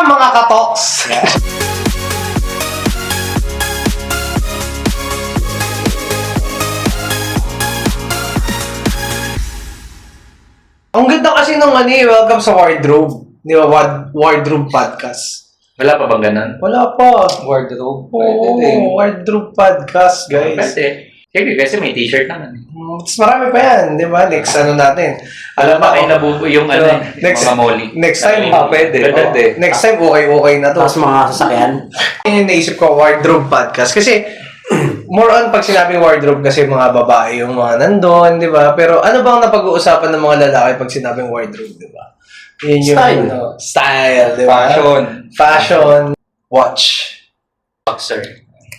mga katoks! Ang ganda kasi nung welcome sa Wardrobe. Di ba? Wardrobe Podcast. Wala pa bang ganun? Wala pa. Wardrobe. Oo, Wardrobe Podcast, guys. Pwede. Sige, kasi may t-shirt naman. Mas marami pa yan, di ba? Next natin. Alam ba kayo nabubo yung mga molly? Next time, Pwede. next time, okay na to. Tapos mga sasakyan. Yung naisip ko, Wardrobe Podcast. Kasi, more on pag sinabing wardrobe kasi mga babae yung mga nandun, di ba? Pero ano bang napag-uusapan ng mga lalaki pag sinabing wardrobe, di ba? Yun yung, Style. Style, di ba? Fashion. Watch.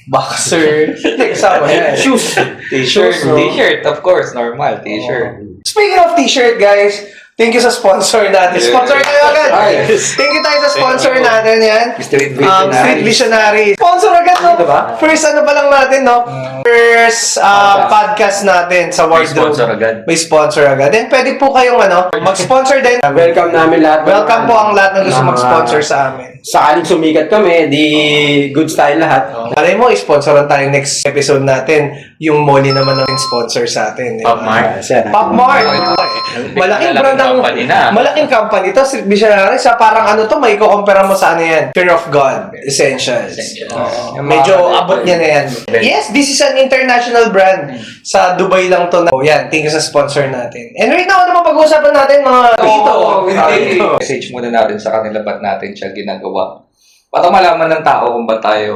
Boxer. Kasama yan. Shoes. T-shirt. no? T-shirt, of course. Normal. T-shirt. Speaking of t-shirt, guys, thank you sa sponsor natin. Sponsor tayo agad. Yes. Thank you tayo sa sponsor natin yan. Street Street Visionary. Sponsor agad, no? Diba? First pa lang natin, no? First podcast natin sa May Wardrobe. sponsor agad. May sponsor agad. Then pwede po kayong mag-sponsor din. Welcome namin lahat. Welcome po ang lahat na gusto mag-sponsor sa amin. Sakaling sumikat kami, di good style lahat. Malay mo, i-sponsoran tayo next episode natin. Yung Molly naman ang sponsor sa atin. Diba? Pop Mart. Pop Mart. Malaking brand ng company na. malaking company to. Visionary sa parang may kukumpara mo sa ano yan. Fear of God. Essentials. Oo. Medyo abot niya na yan. Yes, this is an international brand. Sa Dubai lang to na. Yan, thank you sa sponsor natin. And right now, ano ba pag-uusapan natin mga dito? Message muna natin sa kanila ba't natin siya ginagawa. Para malaman ng tao kung ba't tayo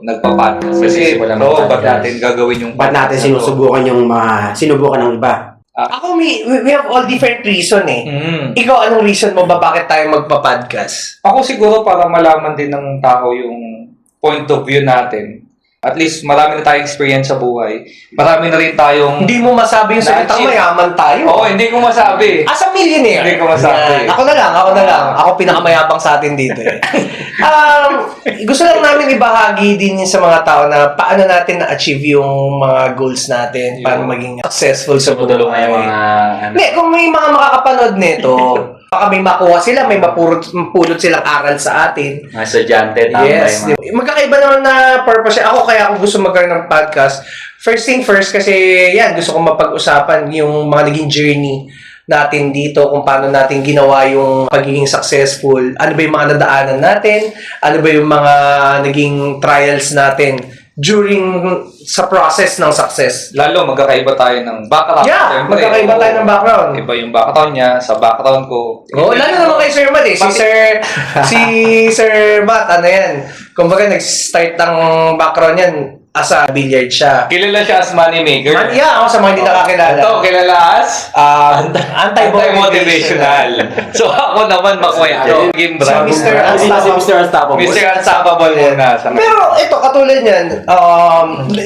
nagpa-podcast. Kasi ba't natin gagawin yung Ba't natin sinusubukan yung mga sinubukan ng iba? Ako, we have all different reason eh. Ikaw, anong reason mo ba bakit tayo magpa-podcast? Ako siguro para malaman din ng tao yung point of view natin. At least marami na tayong experience sa buhay. Marami na rin tayong... Hindi mo masabi yung salitang mayaman tayo. Oo, hindi ko masabi. As a millionaire. Hindi ko masabi. Yan. Ako na lang. Ako pinakamayabang sa atin dito eh. Gusto lang namin ibahagi din sa mga tao na paano natin na-achieve yung mga goals natin, paano maging successful sa Gusto mo tulungan yung mga... Hindi, kung may mga makakapanood nito, baka may makuha sila, may mapulot silang aral sa atin. Mga estudyante, Yes. Magkakaiba naman na purpose. Ako kaya ako gusto magkaroon ng podcast. First thing first, kasi yan, gusto kong mapag-usapan yung mga naging journey natin dito, kung paano natin ginawa yung pagiging successful. Ano ba yung mga nadaanan natin? Ano ba yung mga naging trials natin during sa process ng success? Lalo, magkakaiba tayo ng background. Yeah, Siyempre, magkakaiba tayo ng background. Iba yung background niya sa background ko. Oo, lalo naman kay Sir Matt eh. Si Sir Matt, ano yan? Kumbaga, nag-start ng background yan as a billiard siya. Kilala siya as money maker. Ako sa mga hindi nakakilala. Ito, kilala as Anti-motivational. So, ako naman makwento. Game brand. Mr. Si Mr. Unstoppable. Mr. Unstoppable muna. Pero ito, katulad yan,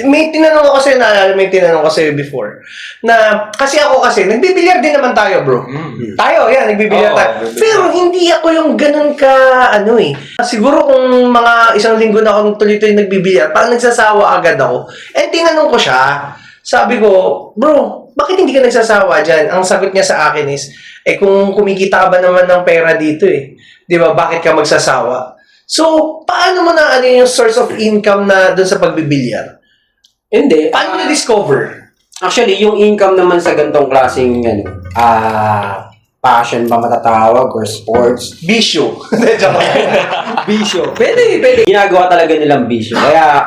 may tinanong ko kasi, naalala may tinanong ko sa'yo before, na kasi ako kasi, nagbibilyar din naman tayo, bro. Tayo, yan, nagbibilyar Oo, tayo. bibilyar. Pero hindi ako yung ganun ka, siguro kung mga isang linggo na akong tuloy-tuloy nagbibilyar, parang nagsasawa agad ako. And tinanong ko siya, sabi ko, bro, bakit hindi ka nagsasawa dyan? Ang sagot niya sa akin is, kung kumikita ka ba naman ng pera dito di ba, bakit ka magsasawa? So, paano mo na yung source of income na doon sa pagbibilyar? Hindi. Paano mo na-discover? Actually, yung income naman sa gantong klaseng passion ba matatawag or sports? Bisyo. Joke lang. Bisyo. Pwede. Ginagawa talaga nilang bisyo. Kaya,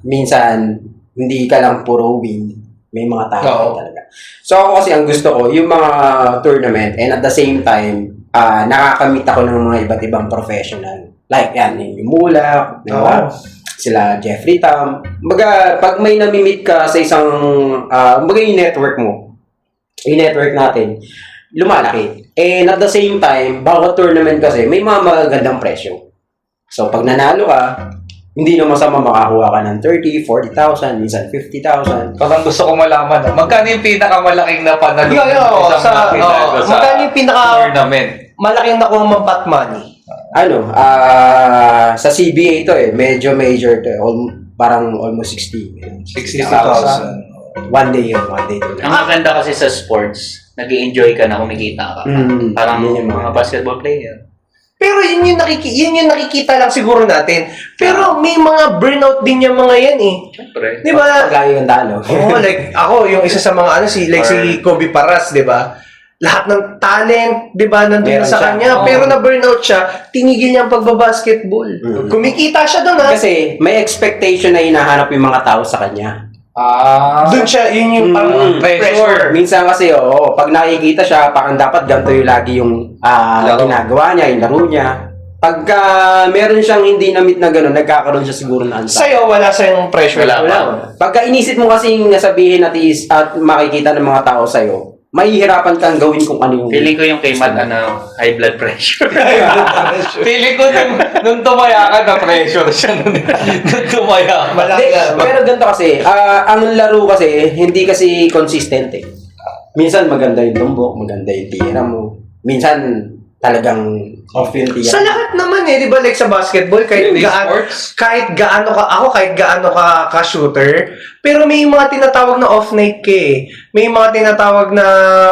minsan, hindi ka lang puro win. May mga tao talaga. So, ako kasi ang gusto ko, yung mga tournament and at the same time, nakakamit ako ng mga iba't ibang professional. Like, yan, yung Mulak, di ba? Sila Jeffrey Tam. Pag may namimit ka sa isang, yung network mo, yung network natin, lumalaki. And at the same time, bawat tournament kasi, may mga magagandang presyo. So, pag nanalo ka, hindi na masama makakuha ka ng 30, 40,000, minsan 50,000. Parang gusto ko malaman, magkano yung pinakamalaking napanalo? Magkano yung tournament? malaking nakuha mong pot money? Sa CBA ito medyo major to parang almost 60. 60,000. One day yun. Ang maganda kasi sa sports, nag-i-enjoy ka na kumikita ka. Parang Yun yung mga basketball player. Pero yun yung nakikita lang siguro natin. Pero may mga burnout din yung mga yan eh. Siyempre. Di ba? Paglayo ng talo. Oo, like ako, yung isa sa mga si Kobe Paras, di ba? Lahat ng talent, di ba, nandun na Meron sa siya. kanya. Pero na-burnout siya, tinigil niya ang pagbabasketball. Kumikita siya doon, ha? Kasi may expectation na hinahanap yung mga tao sa kanya. Doon siya, yun yung parang pressure. Minsan kasi, pag nakikita siya, parang dapat ganito yung lagi yung ginagawa niya, yung laro niya. Pagka meron siyang hindi na-meet na gano'n, nagkakaroon siya siguro na ansa. Sa'yo, wala sa'yong pressure. Wala. Pagka inisip mo kasi nasabihin at makikita ng mga tao sa'yo, mahihirapan kang gawin kung ano yung... Feeling ko yung kay Matt, high blood pressure. Feeling ko nung tumaya ka, na-pressure siya. Nung tumaya ka. Hindi, pero ganito kasi, ang laro kasi, hindi kasi consistent eh. Minsan maganda yung tumbok, maganda yung tira mo. Minsan talagang off yung tira. Sa lahat naman eh, di ba, like sa basketball, kahit Really, gaano sports? kahit gaano ka shooter, pero may mga tinatawag na off night ka eh. May mga tinatawag na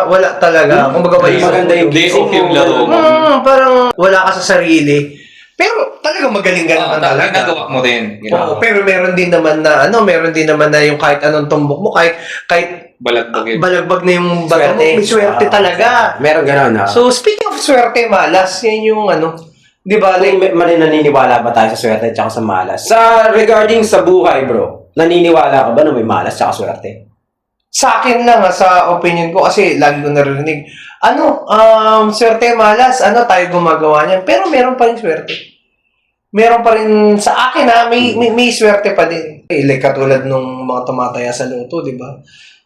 wala talaga. Kumbaga ba Maganda yung Day gising off yung mo, laro mo. parang wala ka sa sarili. Pero talagang magaling ka naman talaga. Nagawa mo rin. Oo, pero meron din naman na yung kahit anong tumbok mo, kahit Balagbag yun. balagbag na yung baga mo, Swerte. may swerte talaga. Meron gano'n. So, speaking of swerte, malas, yan yung di ba? Like, Naniniwala ba tayo sa swerte at sa malas? Regarding sa buhay, bro, naniniwala ka ba na may malas at swerte? sa akin lang, sa opinion ko, kasi lagi ko narinig, swerte, malas, tayo gumagawa niyan. Pero meron pa rin swerte. Meron pa rin, sa akin may swerte pa din. Like katulad nung mga tumataya sa loto, di ba?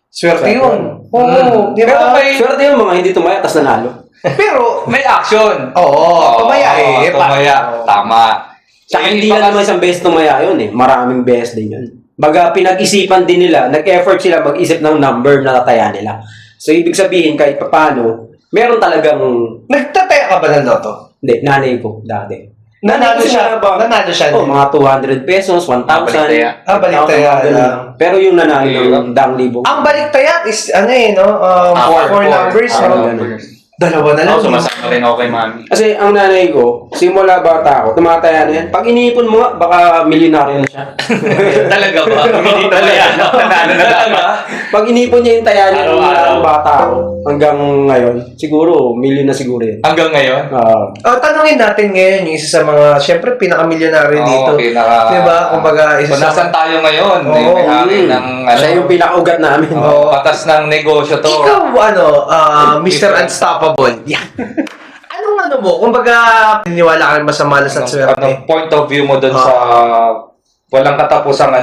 Swerte yun. Oo, di Pero ba? Swerte yung mga hindi tumaya tas nanalo. Pero, May action. tumaya eh. Tumaya. Tama. Tsaka hindi lang naman isang beses tumaya yun eh. Maraming beses din yun. Baga pinag-isipan din nila, nag-effort sila mag-isip ng number na tataya nila. So ibig sabihin kahit paano, meron talagang, Nagtataya ka ba ng loto? hindi, nanay ko dati. Nanalo Kasi siya. ba? Nanalo siya. Oh, mga 200 pesos, 1,000. Baliktaya. Baliktaya lang. Pero yung nanalo ng daang libo. Ang baliktayat is, four numbers. Ganun. Dalawa na lang. Ako, sumasama rin ako kay Mami. Kasi ang nanay ko, simula bata ako, tumataya na yan. Pag iniipon mo nga, baka milyonaryo na siya. Talaga ba? Hindi talaga. Nanalo na tama. Pag iniipon niya yung taya niya nung Araw-araw. bata ako, hanggang ngayon, siguro, milyon na siguro yan. Hanggang ngayon? Tanungin natin ngayon yung isa sa mga, syempre, pinakamilyonaryo dito. Okay, Diba? Kumbaga, isa Kung nasan tayo ngayon, Oo, may hari ng Siya yung pinakaugat namin. patas ng negosyo to. Ikaw, Mr. Unstoppable. Yan. Anong mo? Kumbaga, niniwala ka rin ba sa malas at swerte? Point of view mo dun sa walang katapusang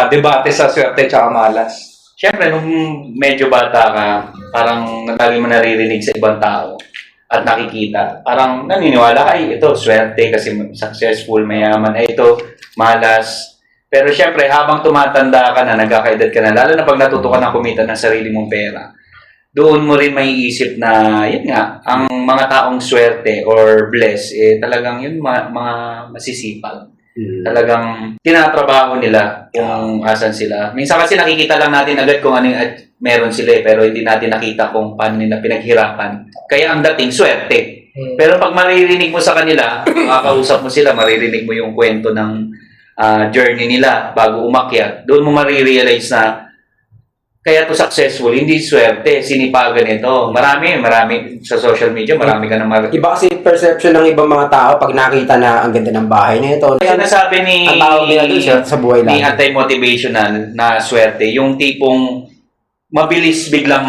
debate sa swerte tsaka malas. Siyempre, nung medyo bata ka, parang lagi mo naririnig sa ibang tao at nakikita. Parang naniniwala ka, ito, swerte kasi successful, mayaman. Ito, malas. Pero siyempre, habang tumatanda ka na, nagkakaedad ka na, lalo na pag natuto ka na kumita ng sarili mong pera, doon mo rin maiisip na, yun nga, ang mga taong swerte or bless, talagang yun, mga masisipag. Talagang tinatrabaho nila kung asan sila. Minsan kasi nakikita lang natin agad kung ano yung meron sila pero hindi natin nakita kung paano nila pinaghirapan. Kaya ang dating, swerte. Pero pag maririnig mo sa kanila, makakausap mo sila, maririnig mo yung kwento ng journey nila bago umakyat, doon mo marirealize na kaya to successful, hindi swerte, sinipagan ito. Marami sa social media, marami ka na Iba kasi perception ng ibang mga tao pag nakita na ang ganda ng bahay na ito. Kasi nasabi ni Ang tawag nila doon sa buhay ni lang. anti-motivational na swerte, yung tipong mabilis biglang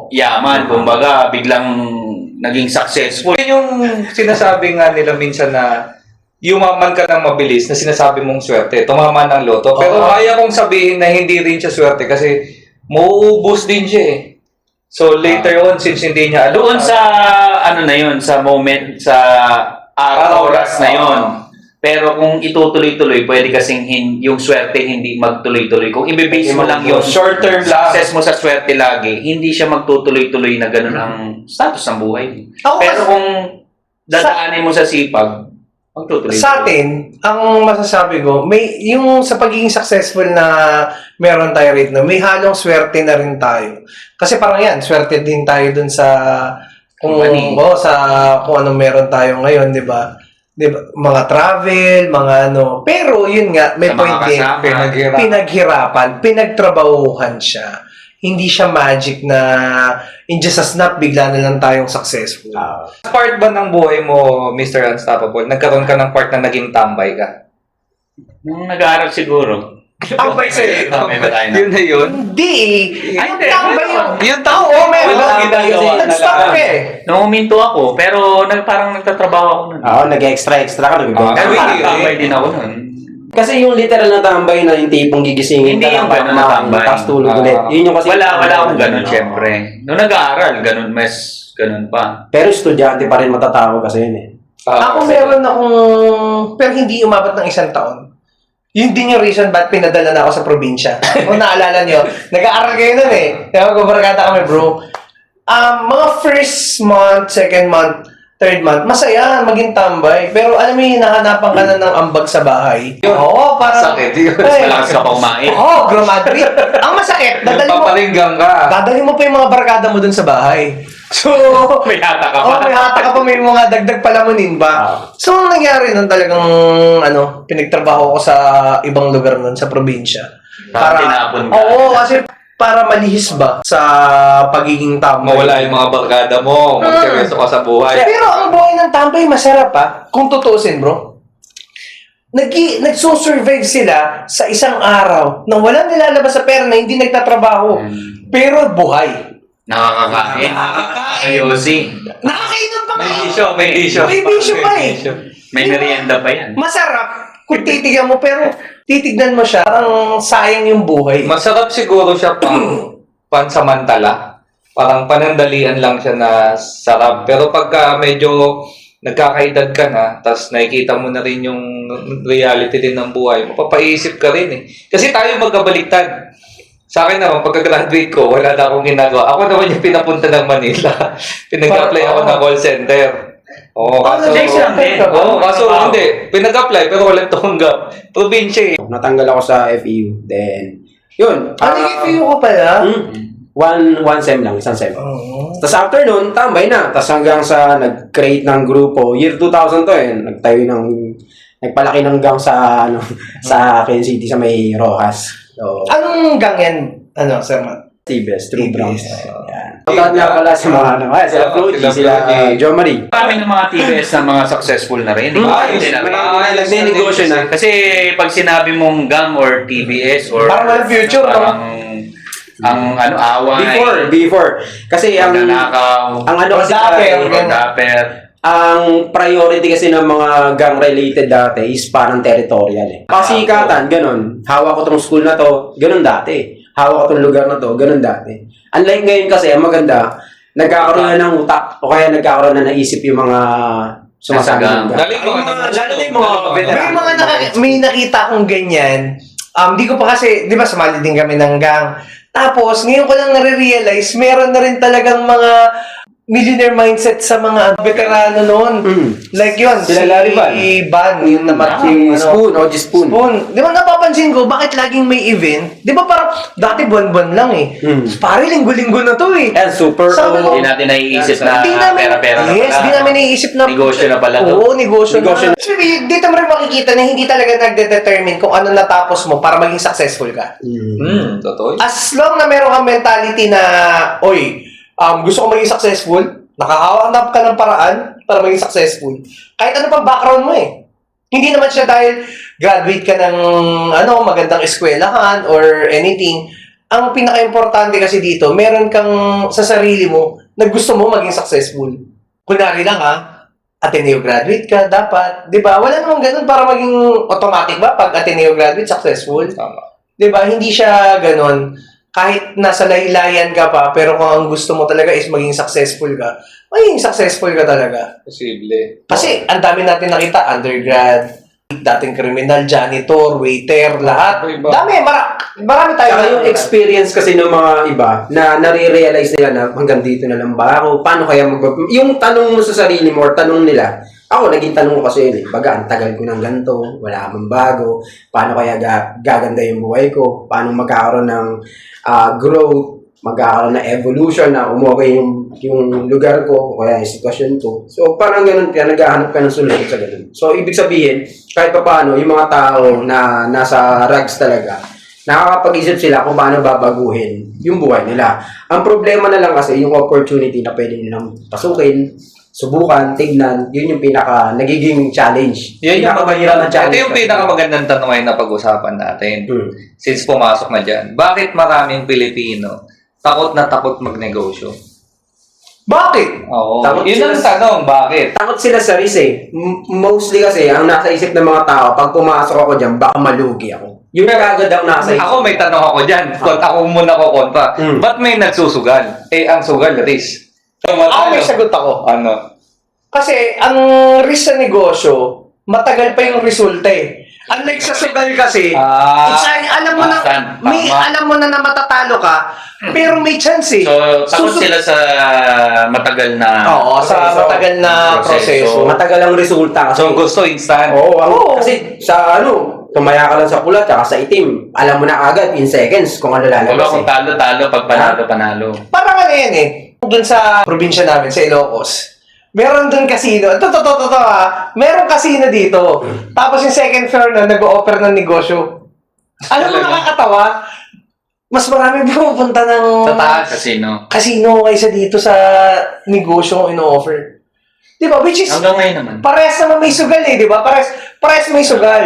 yaman, kumbaga biglang naging successful. Yun yung sinasabi nga nila minsan na yumaman ka ng mabilis na sinasabi mong swerte, tumaman ng loto. Pero kaya kong sabihin na hindi rin siya swerte kasi mauubos din siya eh. So later on, since hindi niya alam. Doon sa na yun, sa moment, sa oras na yun. Pero kung itutuloy-tuloy, pwede kasing yung swerte hindi magtuloy-tuloy. Kung ibibase mo lang yung short term lang. success mo sa swerte lagi, hindi siya magtutuloy-tuloy na ganun ang status ng buhay. Ako Pero kasi- kung dadaanin mo sa sipag, magtutuloy-tuloy. Sa atin, ang masasabi ko, may yung sa pagiging successful na meron tayo rito, may halong swerte na rin tayo. Kasi parang yan, swerte din tayo dun sa kung anong meron tayo ngayon, di ba? Di ba? Mga travel, mga ano. Pero yun nga, may Sa point mga din. kasama. Pinaghirapan, pinagtrabahuhan siya. Hindi siya magic na in just a snap, bigla na lang tayong successful. Part ba ng buhay mo, Mr. Unstoppable, nagkaroon ka ng part na naging tambay ka? Nung nag-aaral siguro. Tambay sa'yo. Tambay ba tayo na? Yun na yun. Hindi eh. Ay, Yung hindi. tambay yun. Yung Oo, meron. Walang ginagawa. Nag-stop ka eh. Nung uminto ako, pero parang nagtatrabaho ako nun. Oo, nag-extra ka, nag-ibang. Pero Ay, parang eh. tambay din ako nun. Kasi yung literal na tambay na yung tipong gigisingin Hindi ka yung lang, ganun na tambay. tapos tulog ulit. Yun yung kasi... Wala akong ganun, syempre. Nung nag-aaral, ganun pa. Pero estudyante pa rin matatawag kasi yun eh. Ako meron akong, pero hindi umabot ng 1 taon. Yun din yung reason ba't pinadala na ako sa probinsya. Kung naalala nyo, nag-aaral kayo nun eh. Diba, kubarkada kami bro. Mga first month, second month, third month, masaya maging tambay. Pero alam mo yung hinahanapan ka na ng ambag sa bahay. Oo, parang... Sakit yun. Ay, Malakas ka pa kumain. Oo, gramadri. Ang masakit, Papalinggang ka. dadali mo pa yung mga barkada mo dun sa bahay. So, May hata ka pa. may hata ka pa, may mga dagdag palamunin ba? So, ang nangyari nun talagang, pinagtrabaho ko sa ibang lugar nun, sa probinsya. Parang tinapon ka. Oo, kasi para malihis ba sa pagiging tambay. Mawala yung mga barkada mo. Magseryoso ka sa buhay. Pero ang buhay ng tambay, masarap pa. Kung tutuusin, bro. Nagsusurvive sila sa isang araw na walang nilalabas sa pera na hindi nagtatrabaho. Pero buhay. Nakakakain. Ayosi. Nakakainom pa May nga. bisyo, may bisyo. May bisyo pa eh. May merienda pa yan. Masarap kung titignan mo, pero titignan mo siya, parang sayang yung buhay. Masarap siguro siya pansamantala. Parang panandalian lang siya na sarap. Pero pagka medyo nagkakaedad ka na, tapos nakikita mo na rin yung reality din ng buhay, mapapaisip ka rin eh. Kasi tayo magkabaliktad. Sa akin naman, pagka-graduate ko, wala na akong ginagawa. Ako naman yung pinapunta ng Manila. Pinag-apply ako ng call center. Oo, kaso... kaso hindi. Pinag-apply pero walang tumanggap. Probinsya eh. Natanggal ako sa FEU. Then, yun. Nag-FU ko pala. One sem lang, isang sem. Tapos after nun, tambay na. Tapos hanggang sa nag-create ng grupo, year 2000 to eh. Nagpalaki ng gang sa, sa Quezon City sa may Rojas. So, Anong gang yan? Sir Matt? Tibes, True Tibes. Browns. Yan. Pagkat nga pala sa mga sila Floji, sila Jo Marie. Kami ng mga TBS na mga successful na rin. Nagnenegosyo na. Kasi pag sinabi mong gang or TBS or Parang walang future, no? parang away. Before. Kasi ang Nanakaw. kasi Dapper, Or dapper. ang priority kasi ng mga gang-related dati is parang territorial eh. Pasikatan, ganun. Hawak ko tong school na to, ganun dati. Hawak ko tong lugar na to, ganun dati. Unlike ngayon kasi, ang maganda, nagkakaroon na ng utak o kaya nagkakaroon na naisip yung mga sumasama ng gang. May nakita akong ganyan. Di ko pa kasi, di ba, sumali din kami ng gang. Tapos, ngayon ko lang nare-realize, meron na rin talagang mga millionaire mindset sa mga veterano noon. Like yun, Sila Larry Van, yun naman. Spoon, OG Spoon. Di ba napapansin ko, bakit laging may event? Di ba parang, dati buwan-buwan lang eh. Pare, linggo-linggo na to eh. And super Sabi ko, Hindi natin naiisip na Di namin, pera-pera na yes, pala. di namin naiisip na Negosyo na pala to. Oo, negosyo Negosyo na. Actually, dito mo rin makikita na hindi talaga nagde-determine kung ano natapos mo para maging successful ka. Totoo. As long na meron kang mentality na, oy, gusto ko maging successful, nakakahanap ka ng paraan para maging successful. Kahit ano pang background mo eh. Hindi naman siya dahil graduate ka ng magandang eskwelahan or anything. Ang pinaka-importante kasi dito, meron kang sa sarili mo na gusto mo maging successful. Kunwari lang Ateneo graduate ka, dapat. Di ba? Wala namang ganun para maging automatic ba pag Ateneo graduate, successful. Tama. Di ba? Hindi siya ganun. Kahit nasa laylayan ka pa, pero kung ang gusto mo talaga is maging successful ka, maging successful ka talaga. Posible. Kasi ang dami natin nakita, undergrad, dating criminal, janitor, waiter, lahat. Dami, marami tayo. Saka yung experience kasi ng mga iba na nare-realize nila na hanggang dito na lang ba ako? Paano kaya yung tanong mo sa sarili mo or tanong nila, ako, naging tanong ko kasi yun eh. Baga, ang tagal ko ng ganito, wala mang bago. Paano kaya gaganda yung buhay ko? Paano magkakaroon ng growth? magkakaroon na evolution na umukay yung lugar ko o kaya yung sitwasyon ko. So, parang ganun kaya naghahanap ka ng solusyon sa ganun. So, ibig sabihin, kahit pa paano, yung mga tao na nasa rags talaga, nakakapag-isip sila kung paano babaguhin yung buhay nila. Ang problema na lang kasi yung opportunity na pwede nilang pasukin, subukan, tignan, yun yung pinaka nagiging challenge. Yan yung Pinakamahirap na challenge. Ito yung pinakamagandang tanong ngayon na pag-usapan natin. Hmm. Since pumasok na dyan, bakit maraming Pilipino takot na takot magnegosyo? Bakit? Oo. Takot Yun ang sila- tanong, bakit? Takot sila sa risk eh. Mostly kasi, ang nasa isip ng mga tao, pag pumasok ako dyan, baka malugi ako. Yung agad ang nasa isip. Ako may tanong ako dyan. Ako muna ko kontra. Hmm. Ba't may nagsusugal? Ang sugal, risk. So, Ako may sagot ako. Ano? Kasi ang risk sa negosyo, matagal pa yung resulta eh. Unlike sa sugal kasi, alam mo na, tama. alam mo na matatalo ka, pero may chance eh. So, takot Susu- sila sa matagal na Oo, sa proseso. matagal na proseso. Matagal ang resulta kasi. So, gusto instant. Oo, kasi sa tumaya ka lang sa pula tsaka sa itim, alam mo na agad in seconds kung ano Wala lalabas kung eh. talo-talo, pag panalo-panalo. Parang ano yan eh, dun sa probinsya namin, sa Ilocos. Meron dun casino. Ito ha. Meron casino dito. Tapos yung second floor na nag-o-offer ng negosyo. Alam mo Talaga? nakakatawa? Mas marami pumupunta ng Sa taas. Casino. casino kaysa dito sa negosyo kung ino-offer. Di ba? Which is, Hanggang ngayon naman. parehas naman may sugal eh, di ba? Parehas may sugal.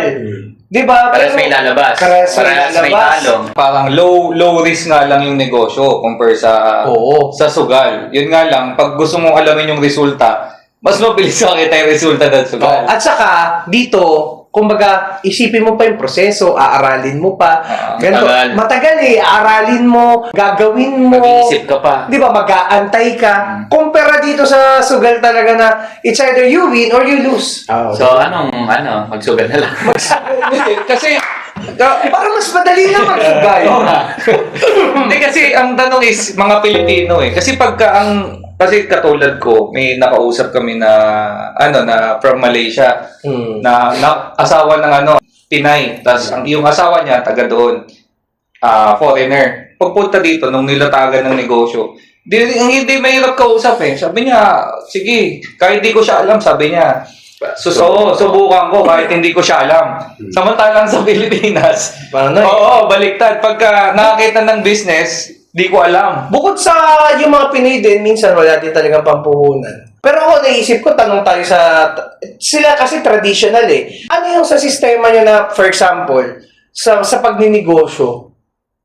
Di ba? Parehas may lalabas. Parehas may may lalabas. talo. Parang low risk nga lang yung negosyo compare sa Oo. sa sugal. Yun nga lang, pag gusto mong alamin yung resulta, mas mabilis makita yung resulta ng sugal. At saka, dito, kumbaga, isipin mo pa yung proseso, aaralin mo pa. Ganito. matagal. Matagal eh, aaralin mo, gagawin mo. Mag-iisip ka pa. Di ba, mag-aantay ka. Kumpara dito sa sugal talaga na it's either you win or you lose. Oo. So, magsugal na lang. Kasi Parang mas madali na magsugal. hindi kasi ang tanong is mga Pilipino eh. Kasi kasi katulad ko, may nakausap kami na na from Malaysia na asawa ng Pinay. Tapos yung asawa niya taga doon, foreigner. Pagpunta dito nung nilatagan ng negosyo, hindi mahirap kausap eh. Sabi niya, sige, kahit di ko siya alam, sabi niya. Subukan ko kahit hindi ko siya alam. Samantalang sa Pilipinas, Paano oo, baliktad. Pagka nakakita ng business, di ko alam. Bukod sa yung mga Pinoy din, minsan wala din talagang pampuhunan. Pero ako naisip ko, tanong tayo sila kasi traditional eh. Ano yung sa sistema nyo na, for example, sa pagninegosyo,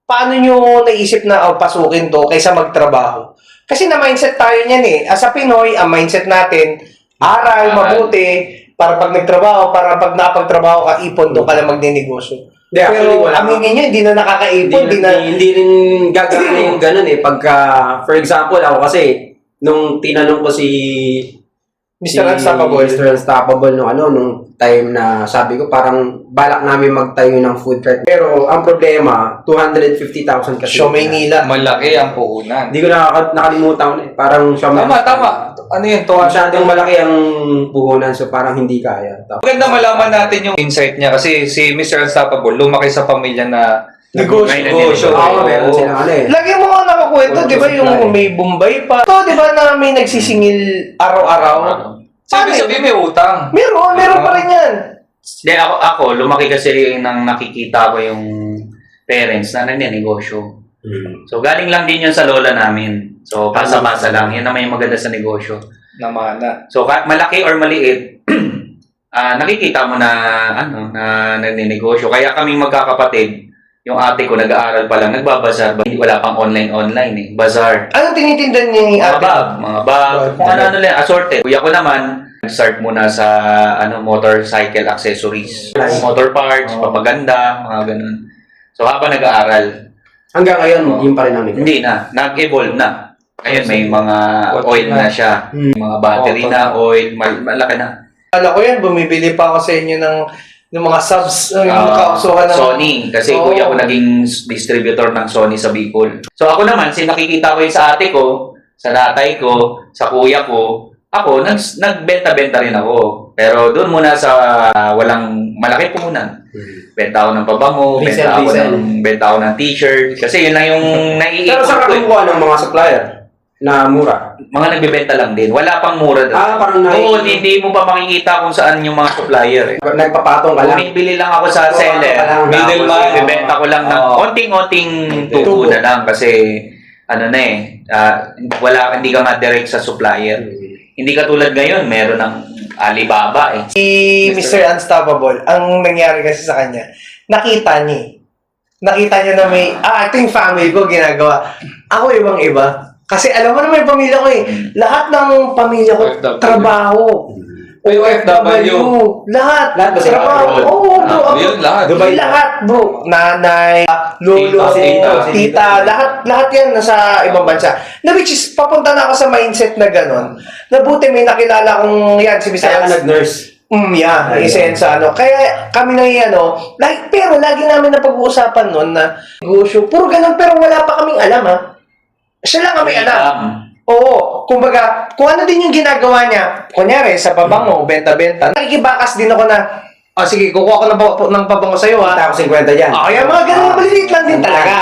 paano nyo naisip na pasukin to kaysa magtrabaho? Kasi na-mindset tayo niyan eh. As a Pinoy, ang mindset natin, aral, mabuti, para pag nagtrabaho, para pag napagtrabaho ka, ipon doon ka lang magninegosyo. Hindi, actually, Pero wala. aminin nyo, hindi na nakakaipon, Hindi rin gagawin na yung ganun eh. Pagka, for example, ako kasi, nung tinanong ko si Mr. Unstoppable. Mr. Unstoppable nung time na sabi ko parang balak namin magtayo ng food cart. Pero ang problema, 250,000 kasi. Show Maynila. Malaki ang puhunan. Hindi ko nakalimutan eh. Parang siya Tama. Ano yun? Masyadong malaki ang puhunan so parang hindi kaya. Maganda malaman natin yung insight niya kasi si Mr. Unstoppable lumaki sa pamilya na Negosyo. Oo, meron silang ano eh. Lagi mo nga nakakwento, di ba, yung may Bombay pa. Ito, di ba, na may nagsisingil araw-araw? Sabi may utang. Meron pa rin yan. Hindi, ako, lumaki kasi nang nakikita ko yung parents na nagnenegosyo. So, galing lang din yun sa lola namin. So, pasa-pasa lang. Yan naman yung maganda sa negosyo. Namana. So, malaki or maliit, nakikita mo na, na nagnenegosyo. Kaya kaming magkakapatid, yung ate ko nag-aaral pa lang, nagbabazar. Wala pang online eh. Bazar. Anong tinitindan niya ni ate? Mga bag, kung ano lang, assorted. Kuya ko naman, start muna sa motorcycle accessories. Motor parts, papaganda, mga ganun. So, habang nag-aaral, Hanggang ngayon, yun pa rin ang negosyo. hindi na, nag-evolve na. Ngayon may mga oil na siya. Mga battery na, oil, malaki na. Alam ko yan, bumibili pa ako sa inyo ng mga subs, yung kausuhan ng... Sony, kasi kuya ko naging distributor ng Sony sa Bicol. So ako naman, nakikita ko yung sa ate ko, sa tatay ko, sa kuya ko, ako, nagbenta-benta rin ako. Pero doon muna sa walang malaki puhunan. Benta ako ng pabango, benta ako ng t-shirt. Kasi yun lang yung Pero naiikot saan ka ko. kumukuha ng mga supplier na mura? Mga nagbebenta lang din. Wala pang mura doon. Parang Oo, hindi mo pa makikita kung saan yung mga supplier eh. nagpapatong ka lang. Bumibili lang ako sa seller. Middleman. Bibenta ko lang ng konting-konting tubo na lang kasi ano na eh, hindi ka ma-direct sa supplier. Hindi katulad ngayon, meron ng Alibaba eh. Si Mr. Unstoppable, ang nangyari kasi sa kanya, nakita niya eh. Nakita niya na may, ito yung family ko ginagawa. Ako ibang-iba. Kasi alam mo naman yung pamilya ko eh. Lahat ng pamilya ko, OFW. trabaho. OFW. Lahat Lahat ba sila trabaho. abroad? Oo, bro. Yun, lahat. Dubai lahat, bro. Nanay, lolo, tita, lahat yan nasa ibang bansa. Na which is, papunta na ako sa mindset na gano'n. Nabuti may nakilala kong yan, si Mr. Kaya ka nag-nurse. Yeah, isensa, ano. Kaya kami nang pero lagi namin na pag-uusapan nun na negosyo. Puro ganun, pero wala pa kaming alam, ha. Siya lang kami alam. Oo, kumbaga, kung ano din yung ginagawa niya, kunyari, sa pabango, benta-benta, nakikibakas din ako na, sige, kukuha ko ng pabango sa'yo, ha. Kita ko 50 dyan. Kaya mga ganun, maliliit lang din talaga.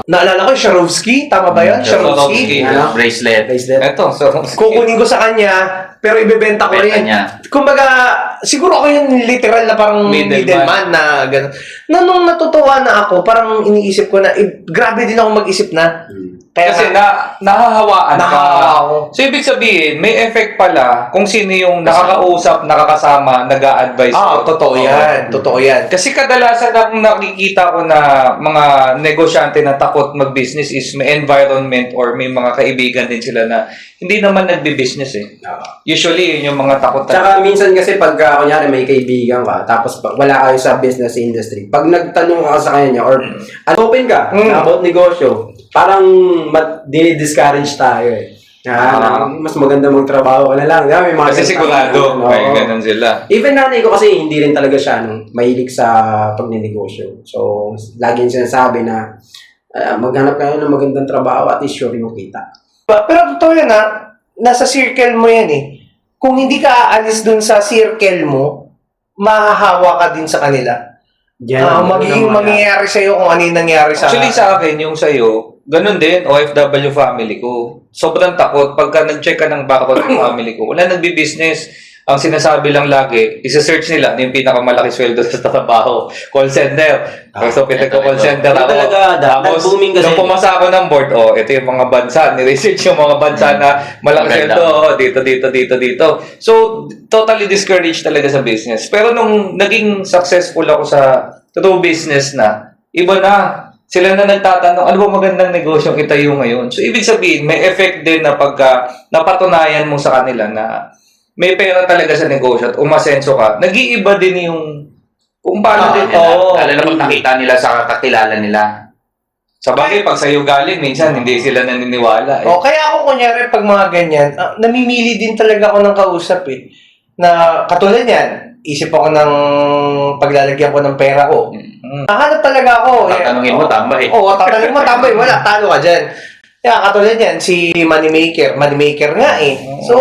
Naalala ko, Swarovski, tama ba yun? Swarovski. Swarovski. Bracelet. Ito, so, Kukunin ko sa kanya, pero ibebenta ko Benta rin. niya. Kumbaga, siguro ako yung literal na parang middleman na gano'n. Na nung natutuwa na ako, parang iniisip ko na, grabe din ako mag-isip na. Kaya kasi nahahawaan ka. Nahahawa ako. So, ibig sabihin, may effect pala kung sino yung nakakausap, nakakasama, nag-a-advise. totoo yan. Totoo yan. Kasi kadalasan ang nakikita ko na mga negosyante na takot mag-business is may environment or may mga kaibigan din sila na hindi naman nagbi-business eh. Usually, yun yung mga takot. Tsaka minsan kasi pag kunyari may kaibigan ka, tapos wala kayo sa business industry, pag nagtanong ka sa kanya or open ka about negosyo, parang dinidiscourage tayo eh. Mas maganda magtrabaho ka na lang. Diba? May mga Kasi sigurado, may ganun sila. Even nanay ko kasi hindi rin talaga siya mahilig sa pagninegosyo. So, laging sinasabi na maghanap kayo ng magandang trabaho at is sure yung kita. Pero totoo yan, ha. Nasa circle mo yan eh. Kung hindi ka aalis dun sa circle mo, mahahawa ka din sa kanila. Magiging mangyayari sa'yo kung ano yung nangyari sa... Actually, sa akin, yung sa'yo, ganun din, OFW family ko. Sobrang takot. Pagka nag-check ka ng background ng family ko, wala nagbi-business. Ang sinasabi lang lagi, isa-search nila ano yung pinakamalaki sweldo sa trabaho. Call center. So, pinag-call center ako. Tapos, booming kasi. nung pumasa ako ng board, ito yung mga bansa. Ni-research yung mga bansa na malaki sweldo. Dito. So, totally discouraged talaga sa business. Pero nung naging successful ako sa true business na, iba na. Sila na nagtatanong, ano ba magandang negosyong itayo ngayon? So, ibig sabihin, may effect din na pagka napatunayan mo sa kanila na may pera talaga sa negosyo at umasenso ka, nag-iiba din yung kung paano din. Lalo na pag nakita nila sa kakilala nila. Sa bagay, pag sa'yo galing, minsan hindi sila naniniwala. Kaya ako kunyari pag mga ganyan, namimili din talaga ako ng kausap eh. Na katulad yan, isip ako ng paglalagyan ko ng pera ko. Hahanap talaga ako. Tatanungin mo, tambay. Oo, tatanungin mo, tambay. Wala, talo ka dyan. Kaya katulad yan, si Moneymaker. Moneymaker nga eh. So,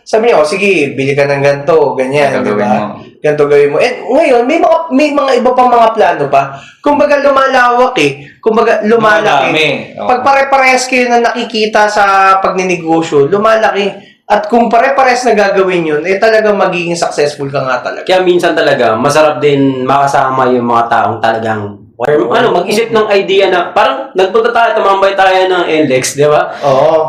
sabi niya, sige, bili ka ng ganito, ganyan, di ba? Ganito gawin mo. And ngayon, may mga iba pang mga plano pa. Kumbaga lumalawak eh. Kumbaga lumalaki. Pag pare-parehas kayo na nakikita sa pagninegosyo, lumalaki. At kung pare-parehas na gagawin yun, talagang magiging successful ka nga talaga. Kaya minsan talaga, masarap din makasama yung mga taong talagang mag-isip ng idea na parang nagpunta tayo, tumambay tayo ng LX, di ba? Oo.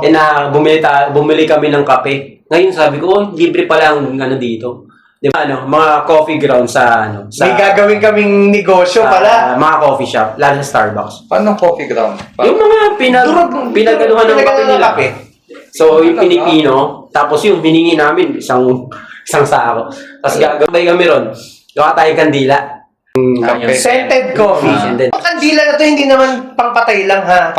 Bumili kami ng kape. Ngayon sabi ko, libre pala ang dito. Di ba, mga coffee ground sa May gagawin kaming negosyo pala. Mga coffee shop, lalo sa Starbucks. Paano coffee ground? Yung mga pinagaluhan ng kape nila. So, yung Pilipino, tapos yung hiningi namin, isang sako. Tapos gagawin kami ron. Gawa tayo kandila. Scented coffee. Scented. Ang kandila na to, hindi naman pangpatay lang ha.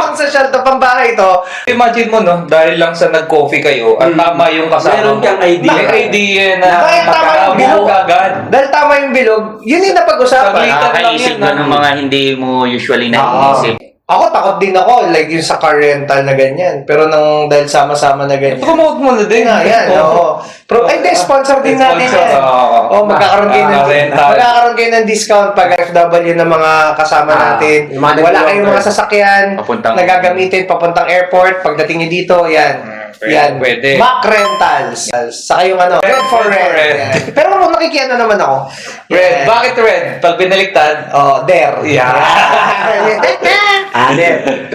Pang-social to, pang-bahay to. Imagine mo, no? Dahil lang sa nag-coffee kayo, at tama yung kasama Meron kang idea. May idea na Dahil tama yung bilog. agad. Dahil tama yung bilog, yun yung napag-usapan. Nakakaisip ka ng mga hindi mo usually naiisip. Ako, takot din ako, like yung sa car rental na ganyan. Pero dahil sama-sama na ganyan. Promote mo na din. Yan, oo. Bro, ay, sponsor din natin Sponsor, yan. oo. Magkakaroon kayo ng discount pag FW ng mga kasama natin. yung mga Wala nag-order. kayong mga sasakyan Papuntang- na gagamitin papuntang airport. Pagdating nyo dito, yan. Yan. Pwede. Mac Rentals. Saka yung ano, Red for Red. Yan. Pero nakikiano naman ako. Red. Yan. Bakit red? Pag binaliktad, Oh, there.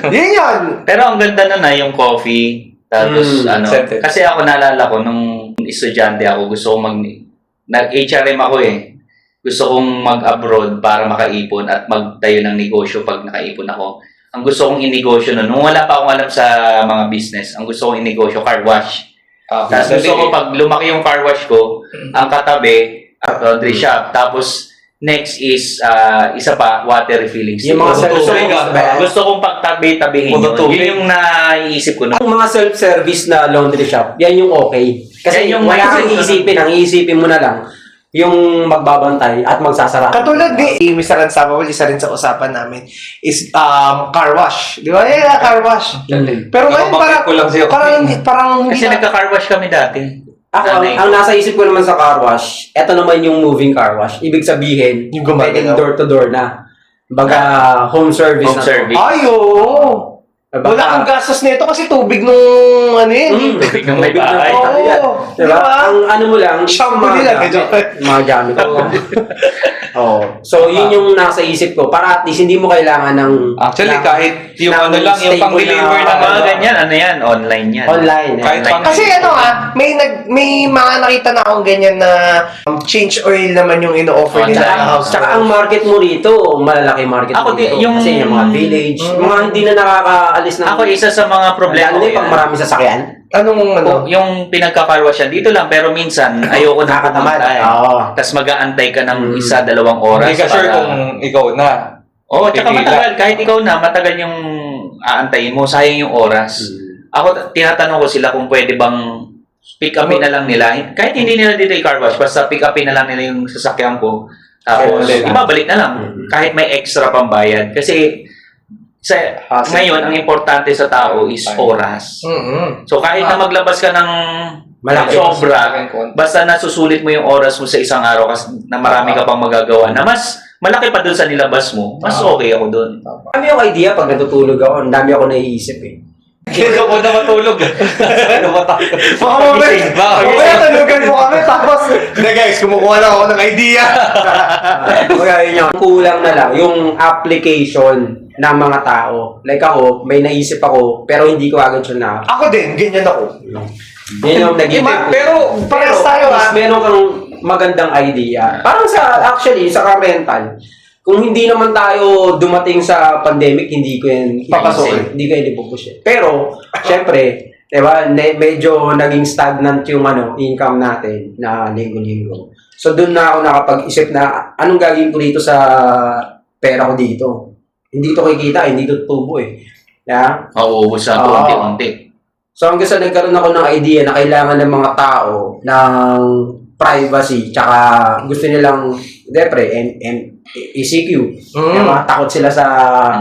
Yun yun. Pero ang ganda na yung coffee. Tapos scented. kasi ako naalala ko nung estudyante ako, gusto kong nag-HRM ako eh. Gusto kong mag-abroad para makaipon at magtayo ng negosyo pag nakaipon ako. Ang gusto kong inegosyo nung wala pa akong alam sa mga business, ang gusto kong inegosyo, car wash. Tapos gusto ko pag lumaki yung car wash ko, ang katabi, laundry shop. Tapos next is isa pa, water refilling Yung mga self-service. gusto kong pagtabi-tabihin yun. Yun yung naiisip ko. Ang mga self-service na laundry shop, yan yung okay. Kasi Yan yung wala kang may- iisipin, ang iisipin mo na lang, yung magbabantay at magsasara. Katulad ni Mr. Unstoppable, isa rin sa usapan namin, is car wash. Di ba? Yeah, car wash. Pero ngayon, Nakabakit ko lang siya. parang hindi Kasi na- nagka-car wash kami dati. Ako, Nanay ang ko. nasa isip ko naman sa car wash, eto naman yung moving car wash. Ibig sabihin, Yung gumagalaw. pwedeng door-to-door na. Baga, home service Home na. service. Ay, oo. Baga, Wala kang gastos nito kasi tubig nung ano yun. Tubig ng may tubig ng bahay. bahay yan. Oo. Diba? Diba? Ang ano mo lang, Shampoo mga nila, gamit. medyo. Mga gamit. Oh. So, yun yung nasa isip ko. Para at least hindi mo kailangan ng... Actually, ng- kahit yung ng ano lang, yung stable pang-deliver na- na Mga ganyan, ano yan? Online yan. Online. eh. Kahit pang- Kasi ano may mga nakita na akong ganyan na change oil naman yung ino-offer nila Tsaka- sa house. Tsaka ang market mo rito, malalaki market Ako, mo rito. yung- Kasi yung mga village, mga hindi na nakakaalis ng... Ako, isa sa mga problema Lalo ko na pag yan. marami sasakyan. Anong ano? Yung pinagkakarwash yan, dito lang, pero minsan, ayoko na Nakakatamad. pumunta eh. Oo. Tapos mag-aantay ka ng 1-2 oras. Hindi ka sure para- kung ikaw na. Oo, tsaka Pipila. matagal. Kahit ikaw na, matagal yung aantayin mo, sayang yung oras. Ako, tinatanong ko sila kung pwede bang pick upin na lang nila. Kahit hindi nila dito i-car wash, basta pick upin na lang nila yung sasakyan ko. Tapos, Balik. ibabalik na lang. Kahit may extra pang bayad. Kasi, ngayon, ang importante sa tao is oras. So, kahit na maglabas ka ng Malaki. sobra, basta nasusulit mo yung oras mo sa isang araw kasi na marami ka pang magagawa na mas malaki pa dun sa nilabas mo, mas okay ako dun. Kami yung idea pag natutulog ako, ang dami ako naiisip eh. Hindi ko na matulog. Ano ba tayo? Baka mamaya tanugan mo kami tapos, na guys, kumukuha lang ako ng idea. Kaya yun yung kulang na lang, yung application ng mga tao. Like ako, may naisip ako, pero hindi ko agad siya na. Ako din, ganyan ako. Yun yung naging... Pero, Parehas tayo mas ah. meron kang magandang idea. Parang actually, sa car rental, kung hindi naman tayo dumating sa pandemic, hindi ko yan Papasokin. Hindi ko yan ipupush. Pero, syempre, diba, medyo naging stagnant yung income natin na linggo-linggo. So, doon na ako nakapag-isip na anong gagawin ko dito sa pera ko dito. Hindi to kikita, hindi to tubo eh. Yeah? Mauubos na Oo. unti-unti. So hanggang sa nagkaroon ako ng idea na kailangan ng mga tao ng privacy, tsaka gusto nilang, depre, ECQ. Yung mga takot sila sa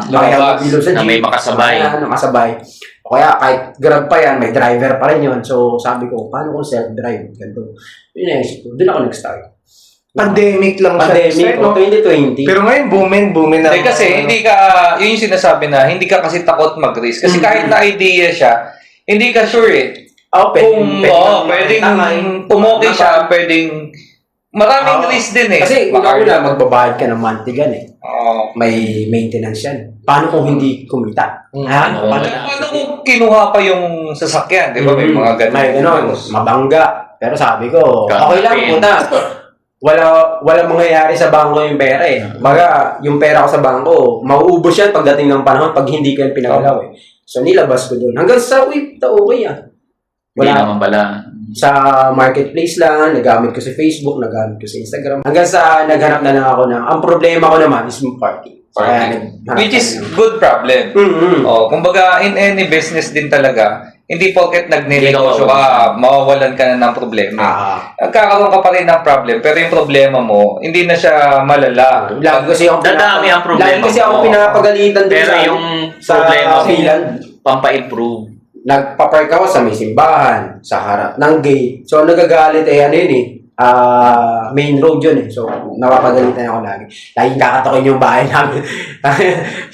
makikapagbilog sa Na may makasabay. Makasabay. O kaya kahit grab pa yan, may driver pa rin yun. So sabi ko, paano kung self-drive? Ganito. Yun yung isip ko. Doon ako nag-start. Pandemic lang Pandemic, siya. o 2020. Pero ngayon, booming na. Hindi kasi, hindi ka, yun yung sinasabi na, hindi ka kasi takot mag-risk. Kasi kahit na idea siya, hindi ka sure eh. Kung pwedeng pumoke siya, pwedeng maraming risk din eh. Kasi una magbabayad ka ng monthly gan eh. Oo. May maintenance yan. Paano kung hindi kumita? Ano? Paano kung kinuha pa yung sasakyan? Di ba may mga ganun? May ganun, mabangga. Pero sabi ko, okay lang Kapin. puta. Wala mangyayari sa bangko yung pera eh. Baga, yung pera ko sa bangko, mauubos yan pagdating ng panahon pag hindi ko yan pinagalaw eh. So, nilabas ko doon. Hanggang sa, okay ah. Hindi naman pala. Sa marketplace lang, nagamit ko sa Facebook, nagamit ko sa Instagram. Hanggang sa naghanap na lang ako ng, ang problema ko naman is yung parking. Which is good problem. Oh, kumbaga, in any business din talaga, hindi porket nagnenegosyo ka, mawawalan ka na ng problema. Nagkakaroon ka pa rin ng problem, pero yung problema mo, hindi na siya malala. Lagi kasi ako Dadami ang problema Lagi kasi ako mo. pinapagalitan din Pero sa, yung sa problema mo, Finland. pampa-improve. nagpa-park ako sa may simbahan, sa harap ng gate. So, nagagalit ano yun main road yun So, napapagalitan ako lagi. Laging kakatokin yung bahay namin.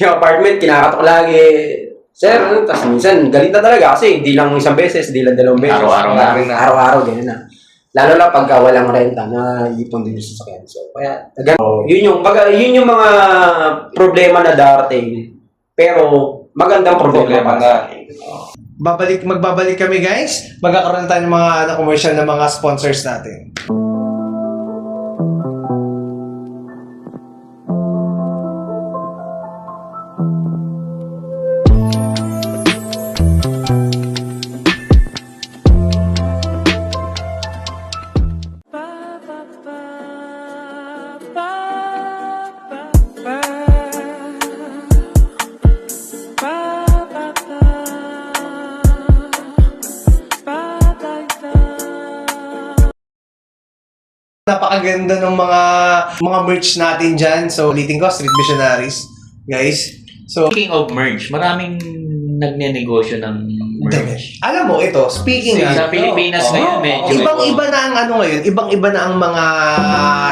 Yung apartment, kinakatok lagi. Sir, tapos minsan, galit na talaga kasi hindi lang isang beses, hindi lang 2 beses. Araw-araw na. Araw-araw, ganyan na. Lalo na pagka walang renta na ipon din yung sasakyan. So, kaya, yun yung mga problema na darating. Pero, magandang problema na. Magbabalik kami guys. Magkakaroon tayo ng mga commercial ng mga sponsors natin. Napakaganda ng mga merch natin dyan. So, ulitin ko, Street Missionaries. Guys. So, Speaking of merch, maraming nagnenegosyo ng merch. alam mo, ito, speaking Sa Pilipinas ngayon, medyo ibang-iba na ang ano ngayon, ibang-iba na ang mga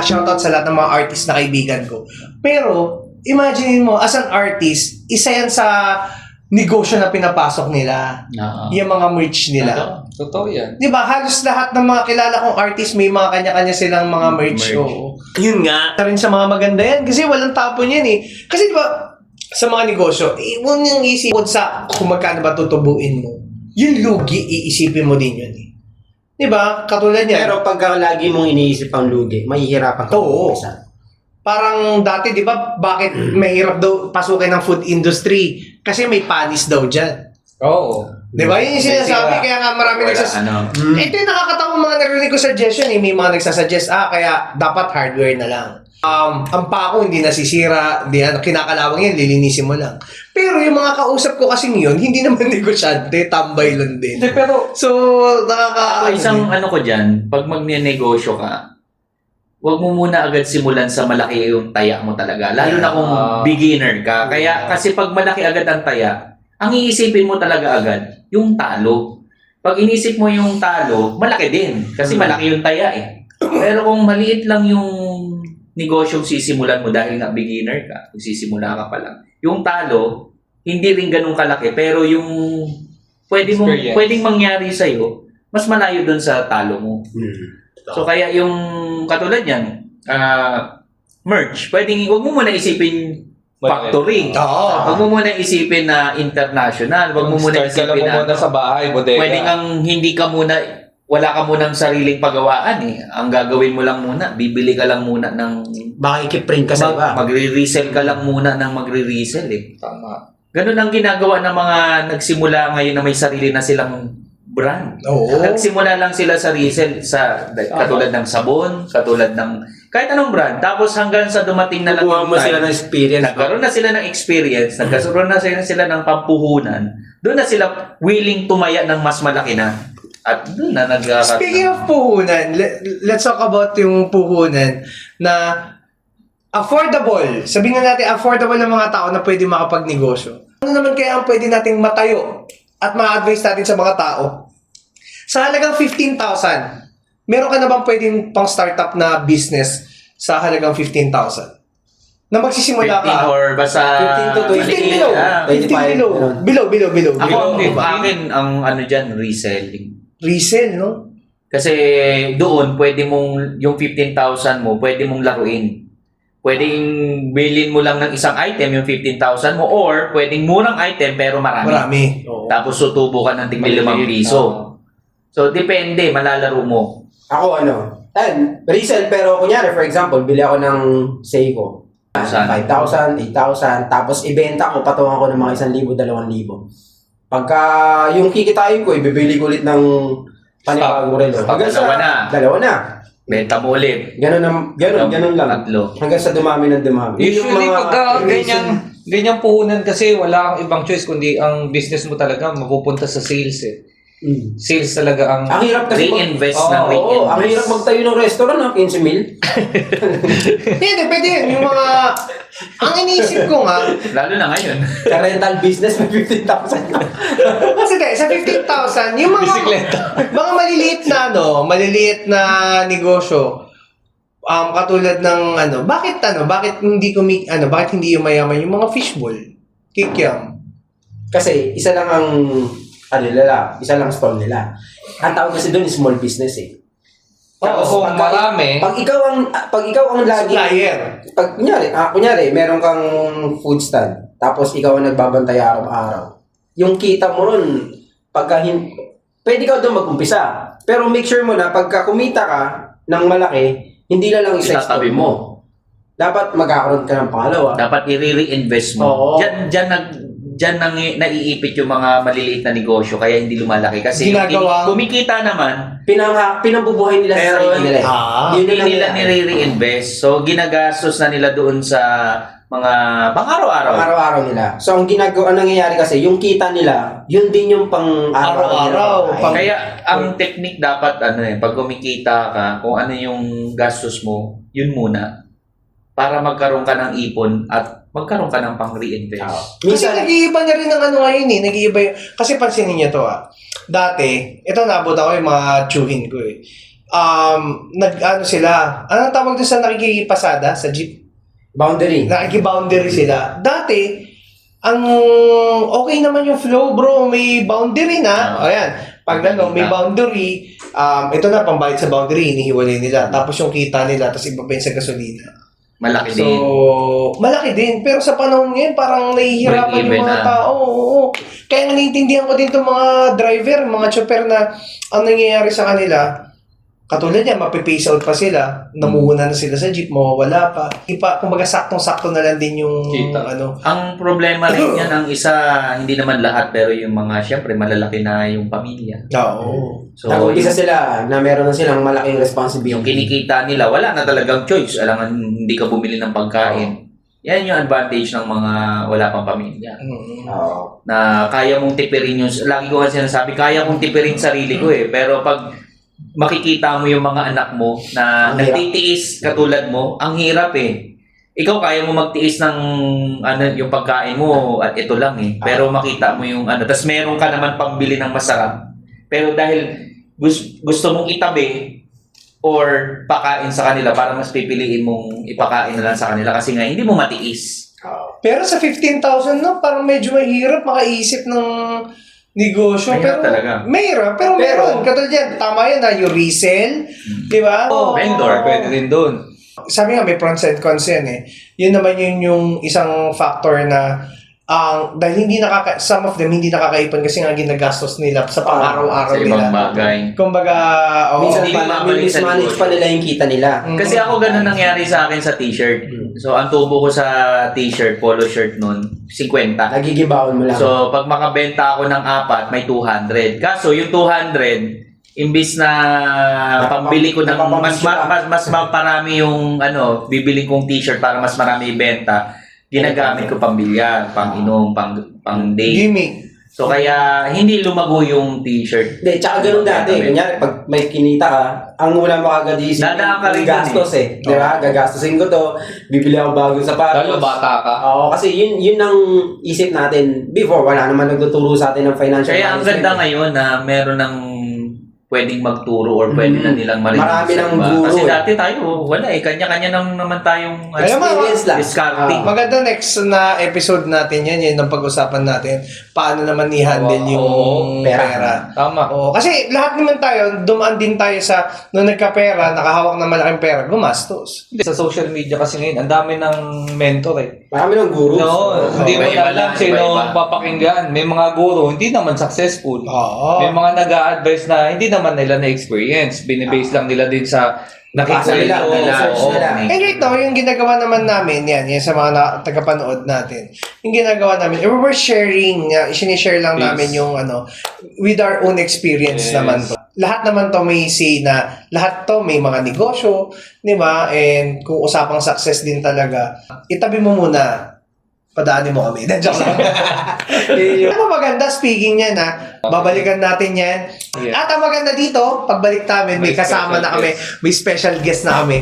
shoutout sa lahat ng mga artist na kaibigan ko. Pero, imagine mo, as an artist, isa yan sa negosyo na pinapasok nila. Yung mga merch nila. Totoo yan. Di ba? Halos lahat ng mga kilala kong artist may mga kanya-kanya silang mga merch. Oo. Yun nga. Rin sa mga maganda yan. Kasi walang tapon yan Kasi di ba, sa mga negosyo, huwag niyang isipin sa kung magkano ba tutubuin mo. Yung lugi, iisipin mo din yun Di ba? Katulad yan. Pero pagka lagi mong iniisip ang lugi, mahihirapan ka. Oo. Parang dati, di ba, bakit mahirap daw pasukin ng food industry? Kasi may panis daw dyan. Oo. Di ba? Yun yung sinasabi, kaya nga marami Ito yung nakakatawang mga narinig ko suggestion May mga nagsasuggest, kaya dapat hardware na lang. Ang pako hindi nasisira, kinakalawang yan, lilinisin mo lang. Pero yung mga kausap ko kasing yun, hindi naman negosyante, tambay lang din. Hindi, pero So, Isang ko dyan, pag magnenegosyo ka, huwag mo muna agad simulan sa malaki yung taya mo talaga. Lalo na kung beginner ka. Kaya, kasi pag malaki agad ang taya, ang iisipin mo talaga agad, yung talo. Pag inisip mo yung talo, malaki din. Kasi malaki yung taya Pero kung maliit lang yung negosyong sisimulan mo dahil nga beginner ka, kung sisimula ka pa lang, yung talo, hindi rin ganun kalaki. Pero yung pwedeng mangyari sa'yo, mas malayo dun sa talo mo. So kaya yung katulad yan, merch, huwag mo muna isipin factory. Huwag mo muna isipin na international. Huwag mo muna isipin na muna sa bahay, bodega. Pwede kang wala ka munang sariling pagawaan Ang gagawin mo lang muna, bibili ka lang muna ng Baka ikiprint ka sa iba. magre-resell ka lang muna ng magre-resell Tama. Ganun ang ginagawa ng mga nagsimula ngayon na may sarili na silang brand. Oo. Nagsimula lang sila sa resell katulad ng sabon, katulad ng kahit anong brand. Tapos hanggang sa dumating na lang Kukuha mo sila ng experience. nagkaroon na sila ng experience, nagkaroon na sila ng pampuhunan. Doon na sila willing tumaya ng mas malaki na. At doon na Speaking of puhunan, let's talk about yung puhunan na affordable. Sabihin na natin, affordable ng mga tao na pwede makapagnegosyo. Ano naman kaya ang pwede nating matayo at ma-advise natin sa mga tao? Sa halagang 15,000, meron ka na bang pwedeng pang startup na business sa halagang 15,000? Na magsisimula 15 ka. or basta 15 to 20. 15 below. Ako, Below. akin, ang dyan, reselling. Resell, no? Kasi doon, pwede mong, yung 15,000 mo, pwede mong laruin. Pwedeng bilhin mo lang ng isang item, yung 15,000 mo, or pwedeng murang item, pero marami. Oo. Tapos tutubo ka ng tigil 5 piso. So, depende, malalaro mo. Ako resell pero kunyari for example, bili ako ng Seiko. 5,000, 8,000, tapos ibenta ko, patungan ko ng mga 1,000, 2,000. Pagka yung kikitain ko, ibibili ko ulit ng panibagong relo. Dalawa na. Benta mo ulit. Ganun lang. Tatlo. Hanggang sa dumami ng dumami. Usually, pagka ganyang puhunan kasi wala kang ibang choice kundi ang business mo talaga mapupunta sa sales Sales talaga ang... Ang hirap kasi Reinvest Oo, ng reinvest. Oo, ang hirap magtayo ng restaurant ng 15 mil. Hindi, pwede yun. Yung mga... Ang iniisip ko nga, Lalo na ngayon. Sa rental business, may 15,000 na. kasi dahil sa 15,000, yung mga... Bisikleta. Mga maliliit na negosyo, katulad ng bakit hindi yumayaman yung mga fishbowl, kikiam. Kasi isa lang ang isa lang stall nila. Ang tawag kasi doon is small business eh. Oo, kung marami. Pag ikaw ang lagi Supplier. pag kunyari, meron kang food stand, tapos ikaw ang nagbabantay araw-araw. Yung kita mo ron, pwede ka doon mag-umpisa. Pero make sure mo na pagka kumita ka ng malaki, hindi na lang isa Itatabi stall mo. Dapat magkakaroon ka ng pangalawa. Dapat i-reinvest mo. Oo. Diyan naiipit yung mga maliliit na negosyo kaya hindi lumalaki. Kasi Ginagawa. kumikita naman, Pinambubuhay nila sa Pero, sarili nila. Yun hindi na lang nila nire-reinvest. So, ginagastos na nila doon sa mga pang-araw-araw. Pang-araw-araw nila. So, ang nangyayari kasi, yung kita nila, yun din yung Araw-araw. Kaya, ang technique dapat, pag kumikita ka, kung ano yung gastos mo, yun muna. Para magkaroon ka ng ipon at magkaroon ka ng pang-reinvest. Kasi nag-iiba na rin ng ngayon eh. Nag-iiba yung... Kasi pansinin niyo to Dati, ito naabot ako yung mga tsuhin ko eh. Sila. Anong tawag doon sa nakikipasada sa jeep? Boundary. Nakikiboundary sila. Dati, ang okay naman yung flow, bro. May boundary na. Ayan. Pag may boundary, ito na, pambayad sa boundary, hinihiwalay nila. Tapos yung kita nila, tapos iba pa yun sa gasolina. Malaki So, din. malaki din. Pero sa panahon ngayon, parang nahihirapan yung mga tao. Oo. Kaya nga naiintindihan ko din itong mga driver, mga chopper na ang nangyayari sa kanila, katulad yan, mapipace out pa sila, namuhuna na sila sa jeep, mawawala pa. Kumbaga saktong-sakto na lang din yung Kita. Ang problema rin yan, ang isa, hindi naman lahat, pero yung mga, syempre, malalaki na yung pamilya. Oo. So, Nag-umpisa sila na meron na silang malaking responsibility. yung kinikita nila, wala na talagang choice. Alangan, hindi ka bumili ng pagkain. Yan yung advantage ng mga wala pang pamilya. Oo. Na kaya mong tipirin yung, lagi ko kasi sinasabi, kaya mong tipirin sarili ko eh. Pero pag makikita mo yung mga anak mo na Ang hirap. nagtitiis katulad mo, ang hirap eh. Ikaw kaya mo magtiis ng yung pagkain mo at ito lang eh. Pero makita mo yung tas meron ka naman pambili ng masarap. Pero dahil gusto mong itabi or pakain sa kanila, para mas pipiliin mong ipakain na lang sa kanila kasi nga hindi mo matiis. Pero sa 15,000 parang medyo mahirap makaisip ng negosyo. Mahirap Pero talaga. Mahirap, pero meron. Katulad yan, tama yan na yung resell. Di ba? Vendor, Pwede din doon. Sabi nga, may pros and cons yan eh. Yun naman yung isang factor na dahil some of them hindi nakakaipon kasi nga ginagastos nila sa pang-araw-araw sa ibang nila. bagay. Kumbaga, Minsan Hindi pa, bumabalik sa mismanage likod. pa nila yung kita nila. Kasi ako ganun nangyari sa akin sa t-shirt. So, ang tubo ko sa t-shirt, polo shirt nun, 50. Nagigibaon mo lang. So, pag makabenta ako ng 4, may 200. Kaso, yung 200, imbis na pambili ko ng mas parami yung bibiling kong t-shirt para mas marami ibenta, ginagamit ko pambilya, pang-inom, pang-date. gimmick. So, kaya hindi lumago yung t-shirt. Hindi, tsaka ganun dati. Kunyari, pag may kinita ka, ang una mo agad isip, Dadaan ka rin gastos eh. Di ba? Gagastosin ko to, bibili ako bagong sapatos. Lalo bata ka. Oo, kasi yun ang isip natin. Before, wala naman nagtuturo sa atin ng financial Kaya ang ganda ngayon na meron ng pwedeng magturo or pwede na nilang marinig. Marami sa ng iba. guro Kasi eh. dati tayo, wala eh. Kanya-kanya naman tayong Kaya Experience lang. discarding. Maganda next na episode natin yan ang pag-usapan natin. Paano naman i-handle yung pera. Tama. Oo, kasi lahat naman tayo, dumaan din tayo sa, nung nagka-pera, nakahawak ng malaking pera, gumastos. Hindi, sa social media kasi ngayon, ang dami ng mentor eh. Marami ng gurus. No, hindi mo Iba-iba alam lang, sino iba-iba. papakinggan. May mga guro, hindi naman successful. Oo. May mga nag-a-advise na hindi naman nila na-experience. Binibase lang nila din sa Nakita nila, Oo, search oo. nila. And right now, yung ginagawa naman namin, yan sa mga tagapanood natin, yung ginagawa namin, we're sharing, sinishare lang Yes. namin yung with our own experience Yes. naman to. Lahat naman to may say na, lahat to may mga negosyo, di ba? And kung usapang success din talaga, itabi mo muna padaanin mo kami. Joke lang. Ano maganda, speaking yan babalikan natin yan. Yeah. At ang maganda dito, pagbalik namin, may May kasama special na kami, may special guest na kami.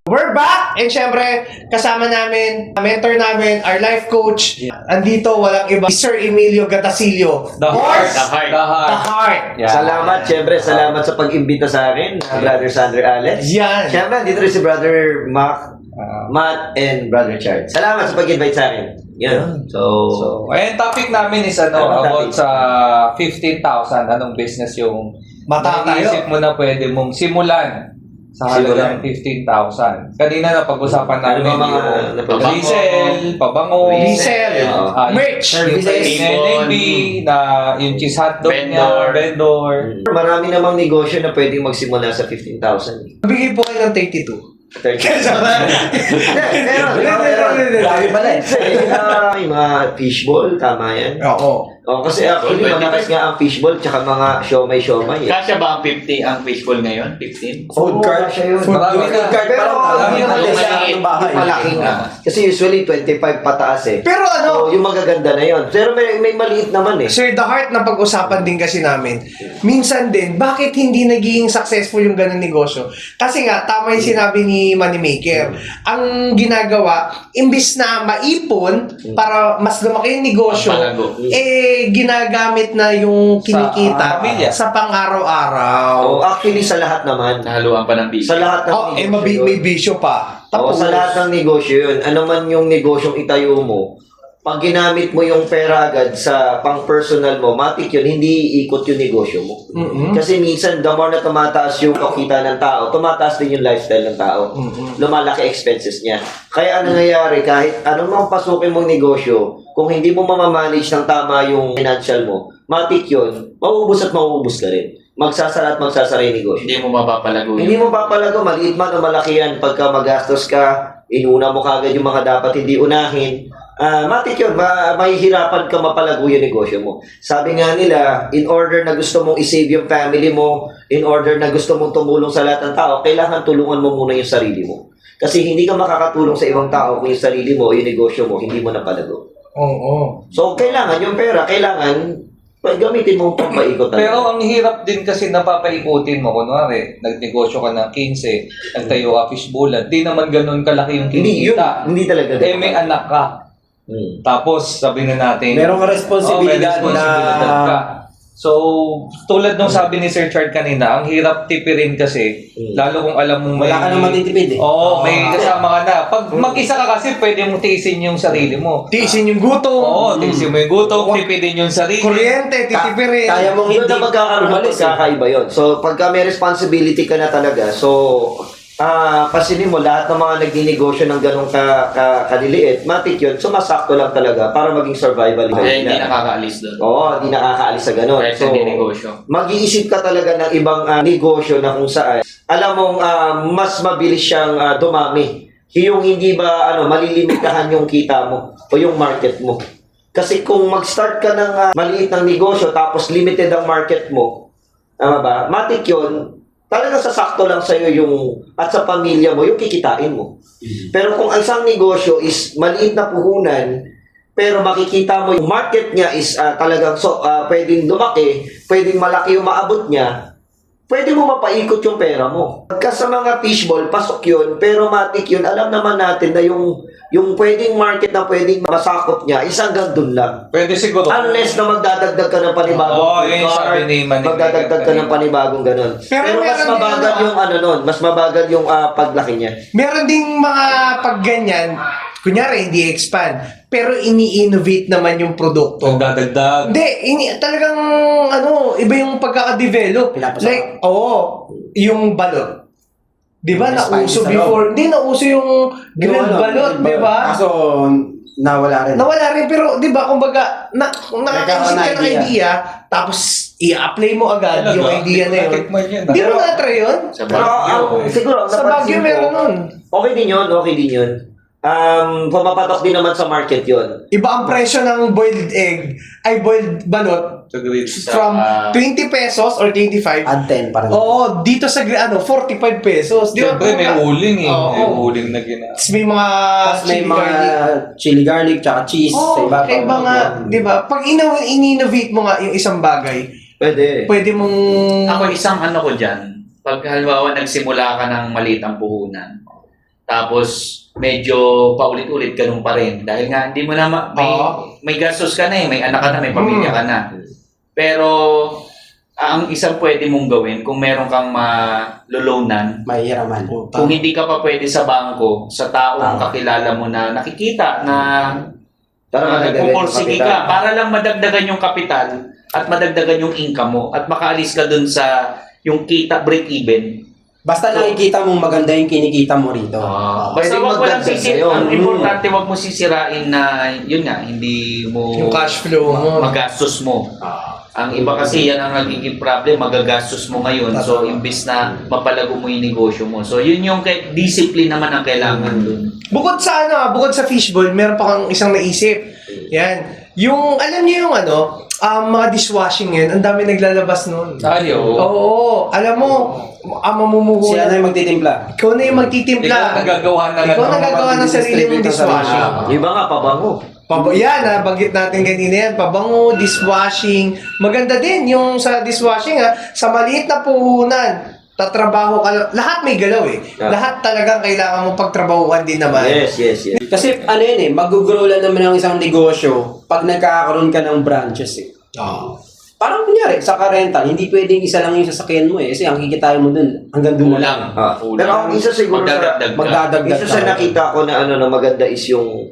We're back! And syempre, kasama namin, mentor namin, our life coach. Andito, walang iba, Sir Emilio Gatasilio. The heart. The heart. The heart. The heart. Yeah. Salamat, syempre, salamat sa pag-imbita sa akin, Brother Sandro Alex. Yan. Syempre, dito rin si Brother Matt, and Brother Chard. Salamat sa pag-invite sa akin. Yan. So, And topic namin is Anong about topic? sa 15,000. Anong business yung Matatayo. naisip mo na pwede mong simulan sa halagang 15,000. Kanina na pag-usapan ano namin ba mga yung napag- resell, pabango, Resell, merch, services, NNB, na yung cheese hotdog Vendor. niya, vendor. Marami namang negosyo na pwedeng magsimula sa 15,000. Bigay po kayo ng 32. 30. Meron. Dami pala eh. Yung mga fishball, tama yan. Oo. Kasi actually, malakas nga ang fishball tsaka mga siomay-siomay. Kasya ba ang 50 ang fishbowl ngayon? 15? Food cart siya yun. Marami na. Food cart pa lang, marami na. Pero Malaki. yung malaki na. Kasi usually 25 pataas eh. Pero So, yung magaganda na yun. Pero may maliit naman eh. Sir, the heart na pag-usapan din kasi namin, minsan din, bakit hindi nagiging successful yung ganun negosyo? Kasi nga, tama yung sinabi ni Moneymaker. Ang ginagawa, imbis na maipon para mas lumaki yung negosyo, Palago. ginagamit na yung kinikita pamilya. sa pang-araw-araw. Actually, sa lahat naman. Nahaluan pa ng Sa bisyo. lahat ng May bisyo pa. Sa lahat ng negosyo yun. Ano man yung negosyong itayo mo, pag ginamit mo yung pera agad sa pang-personal mo, matik yun, hindi ikot yung negosyo mo. Mm-mm. Kasi minsan, the more na tumataas yung kakita ng tao, tumataas din yung lifestyle ng tao. Lumalaki expenses niya. Kaya ano nangyayari, kahit anong mga pasukin mong negosyo, kung hindi mo mamamanage ng tama yung financial mo, matik yun, mauubos at mauubos ka rin. Magsasara at magsasara yung negosyo. Hindi mo mapapalago Hindi mo papalago, maliit man o malaki yan. Pagka magastos ka, inuna mo kagad yung mga dapat hindi unahin. Matik yun, mahihirapan ka mapalago yung negosyo mo. Sabi nga nila, in order na gusto mong isave yung family mo, in order na gusto mong tumulong sa lahat ng tao, kailangan tulungan mo muna yung sarili mo. Kasi hindi ka makakatulong sa ibang tao kung yung sarili mo o yung negosyo mo, hindi mo napalago. Oo. So, kailangan yung pera, gamitin mo pampaikot. Pero ang hirap din kasi napapaikutin mo. Kunwari, nagnegosyo ka ng 15, nagtayo ka fishbowlan, di naman ganun kalaki yung Hindi, yun, kinikita. hindi talaga. May anak ka. Tapos, sabi na natin, Meron ka responsibilidad may responsibilidad ka. So, tulad nung sabi ni Sir Chard kanina, ang hirap tipirin kasi, lalo kung alam mo Wala ka nang matitipid eh. Oo, may kasama ka na. Pag mag-isa ka kasi, pwede mong tiisin yung sarili mo. Tiisin yung gutom. Oo, tiisin mo yung gutom, tipidin yung sarili. Kuryente, titipirin. Kaya mong Doon hindi na magkakaroon ng umalis eh. pagkakaiba yun. So, pagka may responsibility ka na talaga, so, pasinin mo, lahat ng mga nagninegosyo ng ganong kaliliit, matik yun, sumasakto lang talaga para maging survival Kaya hindi nila. nakakaalis doon. Oo, hindi nakakaalis sa ganon. Kahit hindi negosyo. Mag-iisip ka talaga ng ibang negosyo na kung saan, alam mong mas mabilis siyang dumami. Yung hindi ba, malilimitahan yung kita mo o yung market mo. Kasi kung mag-start ka ng maliit ng negosyo tapos limited ang market mo, tama ba? Matik yun, talagang sasakto lang sa'yo yung, at sa pamilya mo, yung kikitain mo. Pero kung ang isang negosyo is maliit na puhunan, pero makikita mo yung market niya is talagang pwedeng lumaki, pwedeng malaki yung maabot niya, pwede mo mapaikot yung pera mo. Pagka sa mga fishball, pasok yun, pero matik yun, alam naman natin na yung pwedeng market na pwedeng masakop niya, is hanggang dun lang. Pwede siguro. Unless na magdadagdag ka ng panibagong Oo, yun yung sabi ni Manny. magdadagdag ka ng panibagong ganun. Pero mas meron mabagal din yung mas mabagal yung paglaki niya. Meron ding mga pagganyan, kunyari hindi expand, pero ini-innovate naman yung produkto. Magdadagdag. Hindi, talagang iba yung pagkaka-develop. Pinapasok. Like, yung balot. Di ba Yung nauso spices na before? Hindi, nauso yung grilled balot, di ba? Kaso, nawala rin. Nawala rin, pero di ba, kumbaga, nakakaisip ka ng idea, tapos i-apply mo agad yung idea na yun. Hindi mo na-try yun? Sa Pero Baguio. siguro, ang Sa napansin Baguio ko, meron nun. okay din yun. Pumapatok din naman sa market yun. Iba ang presyo ng boiled egg, ay boiled balot, Sa grade. From 20 pesos or 25. Add 10 parang. Oo, dito sa 45 pesos. Di ba? Siyempre, may uling eh. Oo. May uling na gina. Tapos may mga Tapos may chili mga garlic. chili garlic tsaka cheese sa Oo, ibabaw. kaya nga, di ba? Pag in-innovate mo nga yung isang bagay, pwede mong... Ako isang ano ko dyan, pag halimbawa nagsimula ka ng maliit ang puhunan, tapos medyo paulit-ulit ganun pa rin. Dahil nga, hindi mo na may gastos ka na eh, may anak ka na, may pamilya ka na. Pero, ang isang pwede mong gawin, kung meron kang maloloanan, Mahihiraman. kung hindi ka pa pwede sa bangko, sa taong kakilala mo na nakikita na nagpuporsige ka, para lang madagdagan yung kapital at madagdagan yung income mo at makaalis ka dun sa yung kita break-even. Basta nakikita mong maganda yung kinikita mo rito. Basta Pwede wag mo lang magdagdag sisir. sa'yo. Ang importante, wag mo sisirain na, yun nga, hindi mo Yung cash flow mo. magastos mo. Ang iba kasi yan ang nagiging problem, magagastos mo ngayon. So, imbis na mapalago mo yung negosyo mo. So, yun yung discipline naman ang kailangan dun. Bukod sa bukod sa fishbowl, meron pa kang isang naisip. Yan. Yung, alam niyo yung mga dishwashing yan, ang dami naglalabas nun. Tayo. Oo, alam mo, ang mamumuhunan. Sila na yung magtitimpla. Ikaw na yung magtitimpla. Ikaw nagagawa na Ikaw nagagawa ng sarili mong dishwashing. Iba nga, pabango. Yan, banggit natin kanina yan. Pabango, dishwashing. Maganda din yung sa dishwashing sa maliit na puhunan. Tatrabaho ka lang. Lahat may galaw eh. Lahat talagang kailangan mo pagtrabahuan din naman. Yes. Kasi ano yun mag-grow lang naman ang isang negosyo pag nagkakaroon ka ng branches eh. Parang kunyari, sa ka-rental, hindi pwedeng isa lang yung sasakyan mo eh. Kasi ang kikitain mo dun, hanggang dun na lang. Pero ang isa siguro Magdadagdag ka. isa sa nakita ko na na maganda is yung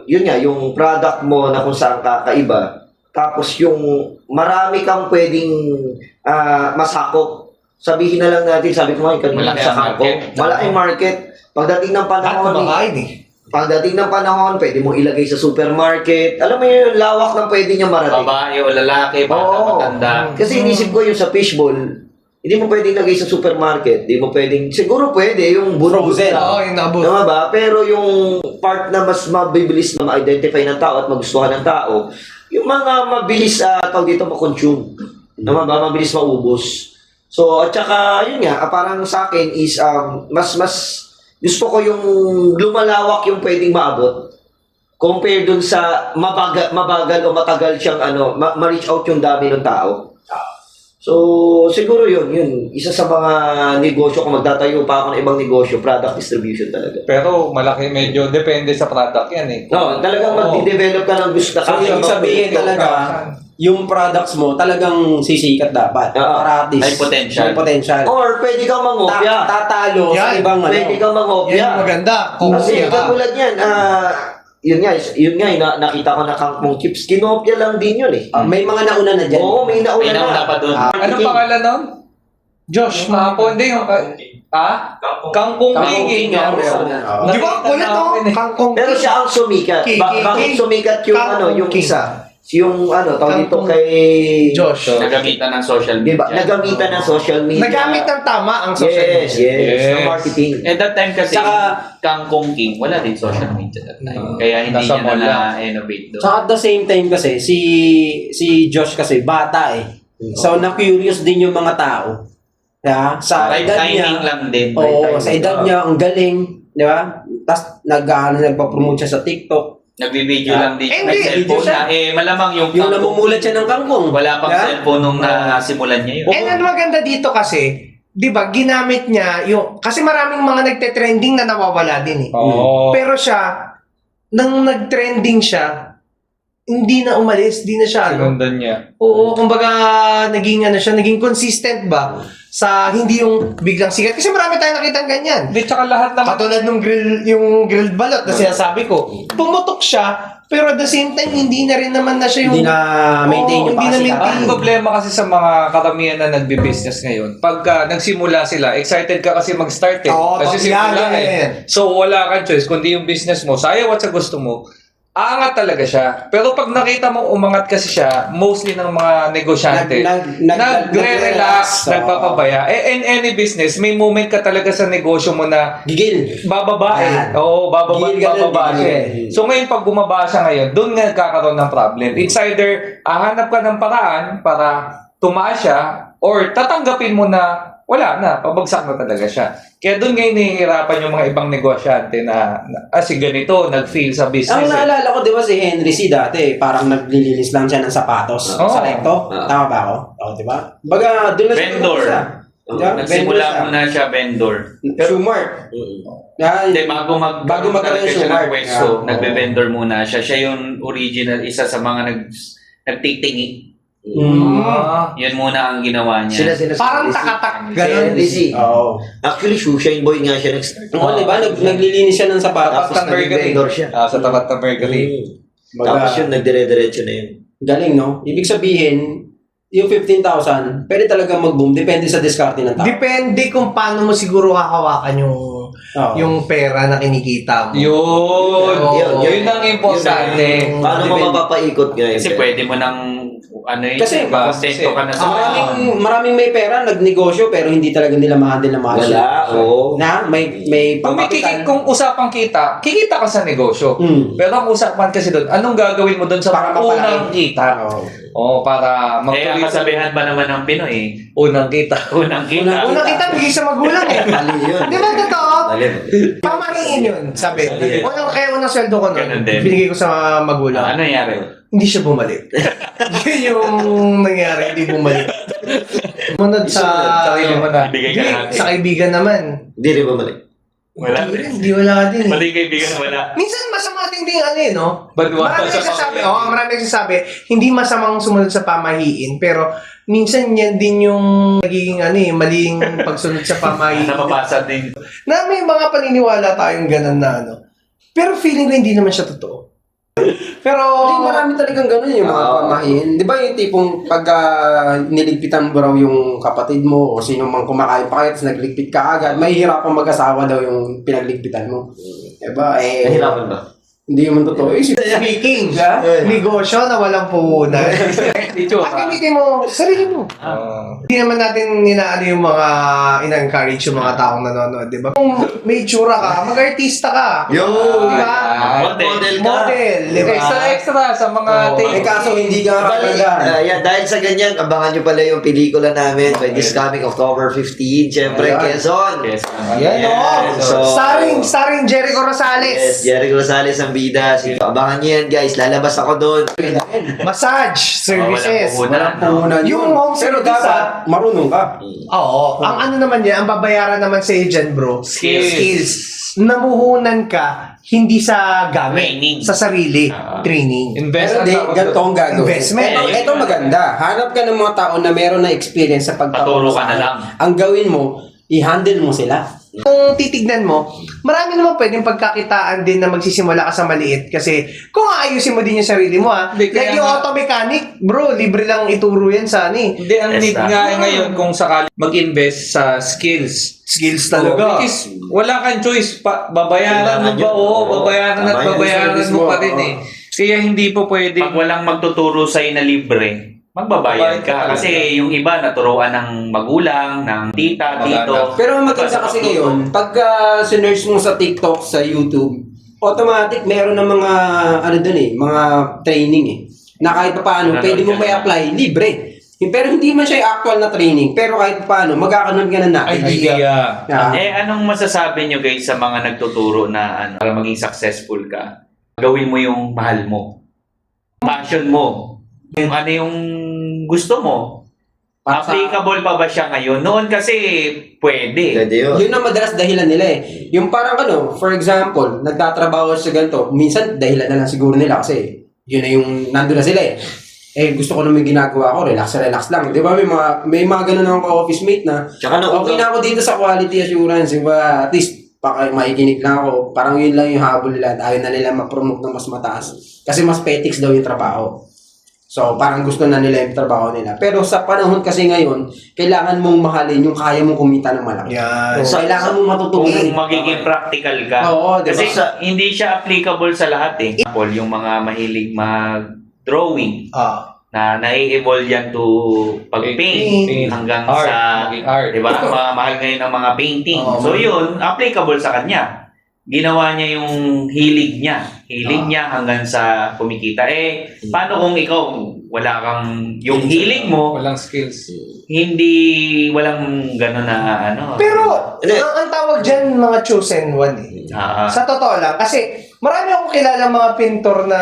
yun nga, yung product mo na kung saan kakaiba. Tapos yung marami kang pwedeng masakop. Sabihin na lang natin, sabi ko nga kanina Malaki sa ang kampo, market. malaking market. Pagdating ng Lahat panahon, kumakain eh. pagdating ng panahon, pwede mong ilagay sa supermarket. Alam mo yung lawak ng pwede niya marating. Babae o lalaki, bata, Oo. matanda. Kasi inisip ko yung sa fishbowl, hindi mo pwedeng lagay sa supermarket. Hindi mo pwedeng, siguro pwede yung Frozen. Oo, yung nabot. Tama ba? Pero yung part na mas mabibilis na ma-identify ng tao at magustuhan ng tao, yung mga mabilis, tawag dito, ma-consume. Tama ba? Mabilis maubos. So, at saka, yun nga, parang sa akin is, mas gusto ko yung lumalawak yung pwedeng maabot compare dun sa mabagal o matagal siyang ma-reach out yung dami ng tao. So, siguro yun. Isa sa mga negosyo, kung magtatayo pa ako ng ibang negosyo, product distribution talaga. Pero malaki, medyo depende sa product yan eh. No, talagang mag-develop ka ng gusto. So, yung sabihin talaga, yung products mo talagang sisikat dapat. Para at least May potential. May potential. Or pwede kang mangopya. Tatalo sa Yan, ibang Pwede kang Yan mangopya. yung maganda. Kung Kasi ka. katulad yan, yun nga, nakita ko na kangkong chips. Kinopya lang din yun eh. May mga nauna na dyan. Oo, may nauna May nauna pa dun. Anong pangalan nun? Josh, Kahapon din yung... Kangkong King. Di ba? Kulit Kangkong. Pero siya ang sumikat. Bakit sumikat yung yung isa? Yung tawag dito Kangkong kay Josh. Nagamitan ng social media. Diba? Nagamitan ng social media. Nagamit ng tama ang social media. Yes. Ng marketing. At that time kasi, Saka- Kangkong King, wala din social media that time. Kaya hindi Nasa niya mall na-innovate doon. So at the same time kasi, si Josh kasi bata eh. So na-curious din yung mga tao. Yeah? Sa Right edad timing niya, lang din. oo, sa edad niya, ang galing. Di ba? Tapos nagpa-promote siya sa TikTok. Nagbibideo lang din. Hindi, May cellphone siya. na. Malamang yung Yung Kangkong namumulat King, siya ng kangkong. wala pang Yeah? cellphone nung nasimulan niya yun. And ang maganda dito kasi, di ba, ginamit niya yung, kasi maraming mga nagte-trending na nawawala din eh. Oo. Pero siya, nang nag-trending siya, hindi na umalis, di na siya Sinundan niya. Oo, kumbaga naging consistent ba sa hindi yung biglang sikat. Kasi marami tayong nakitang ganyan. Hindi, tsaka lahat naman. Katulad nung yung grilled balot na sinasabi ko. Pumutok siya, pero at the same time, hindi na rin naman na siya yung... Hindi na maintain Oo, yung hindi na pakasikat. maintain. Ang problema kasi sa mga karamihan na nagbi-business ngayon, pagka nagsimula sila, excited ka kasi mag-start eh. Oo, kasi yan, simula yan. So wala kang choice, kundi yung business mo, sa ayaw at sa gusto mo, aangat talaga siya. Pero pag nakita mo umangat kasi siya, mostly ng mga negosyante, nagre-relax, so, nagpapabaya. In any business, may moment ka talaga sa negosyo mo na Gigil. bababa eh. Yan. Oo, Gigil ka bababa nun, siya. gigil. So ngayon, pag bumaba siya ngayon, doon nga nagkakaroon ng problem. It's either hanap ka ng paraan para tumaas siya or tatanggapin mo na wala na, pabagsak na talaga siya. Kaya doon ngayon nahihirapan yung mga ibang negosyante na si ganito, nag-fail sa business. Ang naalala ko, di ba si Henry C. dati, parang naglilinis lang siya ng sapatos Oo. sa recto. Tama ba ako? Oo, di ba? Baga, doon na siya. Vendor. Diba? Nagsimula Vendor muna siya vendor. Sumart. Hindi, bago magkaroon siya siya ng Mark. pwesto, Yeah. nagbe-vendor muna siya. Siya yung original, isa sa mga nagtitingi. Yun muna ang ginawa niya. Sila Parang si takatak. Ganon. Ganon. Oo. Actually, shoeshine boy nga siya nag-start. Oo, di ba? Naglilinis siya ng sapatos. Tapos naging vendor siya. Sa tapat ng bakery. Tapos yun, nagdire-diretso na yun. Galing, no? Ibig sabihin, yung 15,000, pwede talaga mag-boom. Depende sa diskarte ng tao. Depende kung paano mo siguro hahawakan yung pera na kinikita mo. Yun ang importante. Paano mo mapapaikot nga yun? Kasi pwede mo nang Kasi, sento ka na sa maraming may pera, nagnegosyo, pero hindi talaga nila ma-handle na maayos. Wala, oo. Na, may Kung usapang kita, kikita ka sa negosyo. Pero ang usapan kasi doon, anong gagawin mo doon sa Para unang mapalaki. kita? Para Kaya magtuloy kasabihan pa naman ng Pinoy, unang kita. unang kita. Una kita, bigay sa magulang eh. Mali yun. Di ba totoo? Mali. Pamahiin yun, sabi. Kaya unang sweldo ko Ganun nun, din. binigay ko sa magulang. Ano nangyari? Hindi siya bumalik. Yun yung nangyari, hindi bumalik. Munod sa... Sarili mo na. Ibigay ka Hindi, natin. sa kaibigan naman. Hindi rin bumalik. Wala. Hindi wala din. Mali kaibigan, wala. Minsan masama din ano eh, no? Baliwala Marami sa nagsasabi, pamahiin. marami nagsasabi, hindi masamang sumunod sa pamahiin, pero minsan yan din yung nagiging maling pagsunod sa pamahiin. Napapasa din. Na may mga paniniwala tayong ganun na Pero feeling ko hindi naman siya totoo. Pero... Hindi, marami talagang gano'n yung mga pamahiin. Di ba yung tipong pag niligpitan mo raw yung kapatid mo o sino mang kumakain pa kayo tapos nagligpit ka agad, mahihirapan mag-asawa daw yung pinagligpitan mo. Diba? Nahirapan ba? Hindi naman totoo. Speaking, negosyo na walang puhunan. Ito, Ang gamitin mo, sarili mo. Hindi naman natin inaano yung mga ina-encourage yung mga taong nanonood, di ba? Kung may tsura ka, mag-artista ka. Yo! Di ba? Model ka. Model, di ba? Extra sa mga Eh kaso hindi ka kapagdahan. Yan, dahil sa ganyan, abangan nyo pala yung pelikula namin by this coming October 15, syempre, Ayan. Quezon. Yes. Yan, Yes. oh. So- Starring Jericho Yes, Rosales. Jericho Rosales ang bida. Abangan nyo yan, guys. Lalabas ako doon. Massage services. Walang puhunan. Puhunan Yung yun. home Pero service, dapat marunong ka. Oo. Ang ano naman yan, ang babayaran naman sa dyan, bro. Skills. Namuhunan ka, hindi sa gamit. Training. Sa sarili. Training. Invest Pero ang di, tawag ganito doon. ang gagawin. Investment. Ito maganda. Hanap ka ng mga tao na meron na experience sa Paturo pagtapos. ka na lang. Ang gawin mo, i-handle mo sila. Kung titignan mo, marami naman pwedeng pagkakitaan din na magsisimula ka sa maliit kasi kung aayusin mo din yung sarili mo Hindi, kaya like yung nga- auto mechanic, bro, libre lang ituro yan sa Hindi, ang Yes, need nga ngayon kung sakali mag-invest sa skills. skills Because wala kang choice. Babayaran mo Kailangan ba? yun. Oo, babayaran at Babayaran babayaran service mo mo. pa rin eh. Kaya hindi po pwede. Pag walang magtuturo sa'yo na libre, magbabayad ka. Kasi yung iba naturuan ng magulang, ng tita, tito. Pero ang maganda kasi ngayon, pag sinerge mo sa TikTok, sa YouTube, automatic meron ng mga, mga training eh. Na kahit pa paano, pwede mo may apply, libre. Pero hindi man siya yung actual na training. Pero kahit pa paano, magkakaroon ka na idea. Yeah. Anong masasabi nyo guys sa mga nagtuturo na para maging successful ka? Gawin mo yung mahal mo. Passion mo. Yung ano yung gusto mo. Applicable pa ba siya ngayon? Noon kasi pwede. Pwede yun. Yun ang madalas dahilan nila eh. Yung parang for example, nagtatrabaho sa ganito, minsan dahilan na lang siguro nila kasi yun na yung nandun na sila eh. Gusto ko naman ginagawa ko, relax lang. Di ba may mga ganun akong ka-office mate na Tsaka okay na ako dito sa quality assurance, di ba? At least, maikinig lang ako. Parang yun lang yung habol nila. Ayaw na nila ma-promote ng mas mataas. Kasi mas petics daw yung trabaho. So, parang gusto na nila yung trabaho nila. Pero sa panahon kasi ngayon, kailangan mong mahalin yung kaya mong kumita ng malaki. Yan. So, kailangan mong matutunan. Kung magiging practical ka. Oo, diba? Kasi hindi siya applicable sa lahat eh. Example, yung mga mahilig mag-drawing na nai-evolve yan to pag-paint Paint. hanggang Art, sa, maging art. di ba? Mahal ngayon ang mga painting. Oo. So yun, applicable sa kanya. Ginawa niya yung hilig niya. Hilig niya hanggang sa kumikita. Paano kung ikaw, wala kang, yung hilig mo, Walang skills. hindi, walang gano'n na ano. Pero, ang tawag dyan, mga chosen one eh. Sa totoo lang. Kasi, marami akong kilala mga pintor na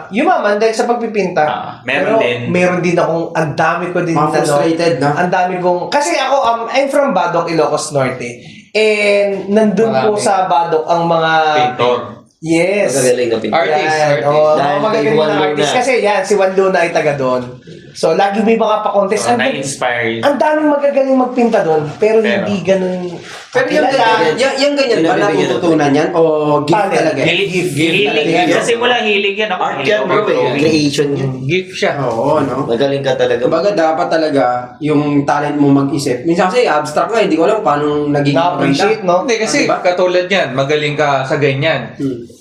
yumaman dahil sa pagpipinta. Meron Pero, din. meron din akong, ang dami ko din, Mga frustrated, no? ang dami kong, kasi ako, I'm from Badoc, Ilocos Norte. And, nandun po Marami. sa Badoc ang mga, Pintor. yes. Magagaling na pintor. Artist. Yan, oo, Dahil mga magagaling kay Juan na artist. Luna. Kasi yan, si Juan Luna ay taga doon. So, lagi may mga pa-contest. So, Ang- na-inspire. ang daming magagaling magpinta doon, pero Pero- hindi ganun Pero yung kakilala. ganyan, yung ganyan ba Pinabibigyan natututunan yan? O gift Talent. talaga? Hilig talaga yan. yan. Kasi wala hilig yan. Ako, Art hilig yan, ko bro. mag-drawing. Creation yan. Gift siya. Oo, no? Magaling ka talaga. Kumbaga dapat talaga yung talent mo mag-isip. Minsan kasi abstract nga, hindi ko alam paano naging Na-appreciate, no? Hindi, kasi Diba? katulad yan, magaling ka sa ganyan.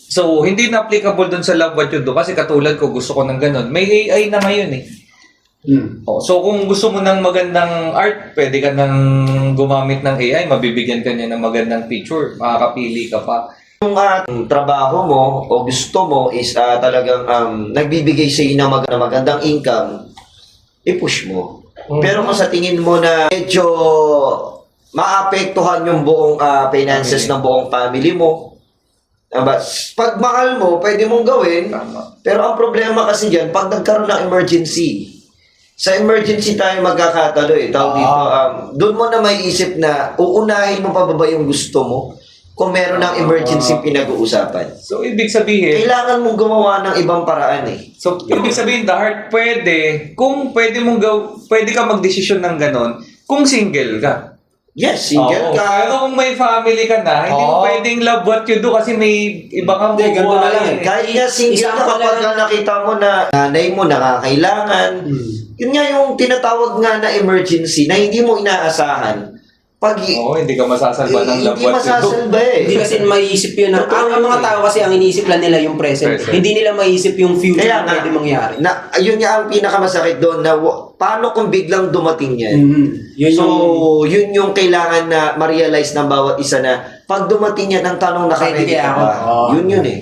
So, hindi na applicable dun sa love what you do kasi katulad ko, gusto ko ng ganun. May AI na ngayon eh. Oh, so, kung gusto mo ng magandang art, pwede ka nang gumamit ng AI, mabibigyan ka niya ng magandang picture, makakapili ka pa. Kung trabaho mo o gusto mo is talagang nagbibigay sa iyo ng magandang income, i-push mo. Pero kung sa tingin mo na medyo maapektuhan yung buong finances ng buong family mo, pag mahal mo, pwede mong gawin. Pero ang problema kasi dyan, pag nagkaroon ng emergency, sa emergency tayo magkakatalo eh. Tawag dito, doon mo na maiisip na uunahin mo pa ba yung gusto mo kung meron ng emergency pinag-uusapan. So, ibig sabihin, Kailangan mong gumawa ng ibang paraan eh. so, ibig sabihin, the heart, pwede, kung pwede ka magdesisyon ng ganon, kung single ka. Yes, single Oo. ka. Pero kung may family ka na, hindi mo Oo. pwedeng love what you do kasi may iba kang Hindi, ganito na lang eh. Kahit nga single Isang ka kapag pala- nakita mo na nanay mo nakakailangan, yun nga yung tinatawag nga na emergency na hindi mo inaasahan. Pag Oo, hindi ka masasalba ng love hindi what you do. masasalba eh. Hindi kasi maiisip yun. Ang mga tao kasi ang iniisip lang nila yung present. Present. Hindi nila maiisip yung future Kaya na nga, pwede mangyari. yun nga ang pinakamasakit doon na paano kung biglang dumating yan. Yun So, yung... yun yung kailangan na ma-realize ng bawat isa na pag dumating yan ang tanong na Ready ready kaya ka ba? ako? Oo. Yun eh.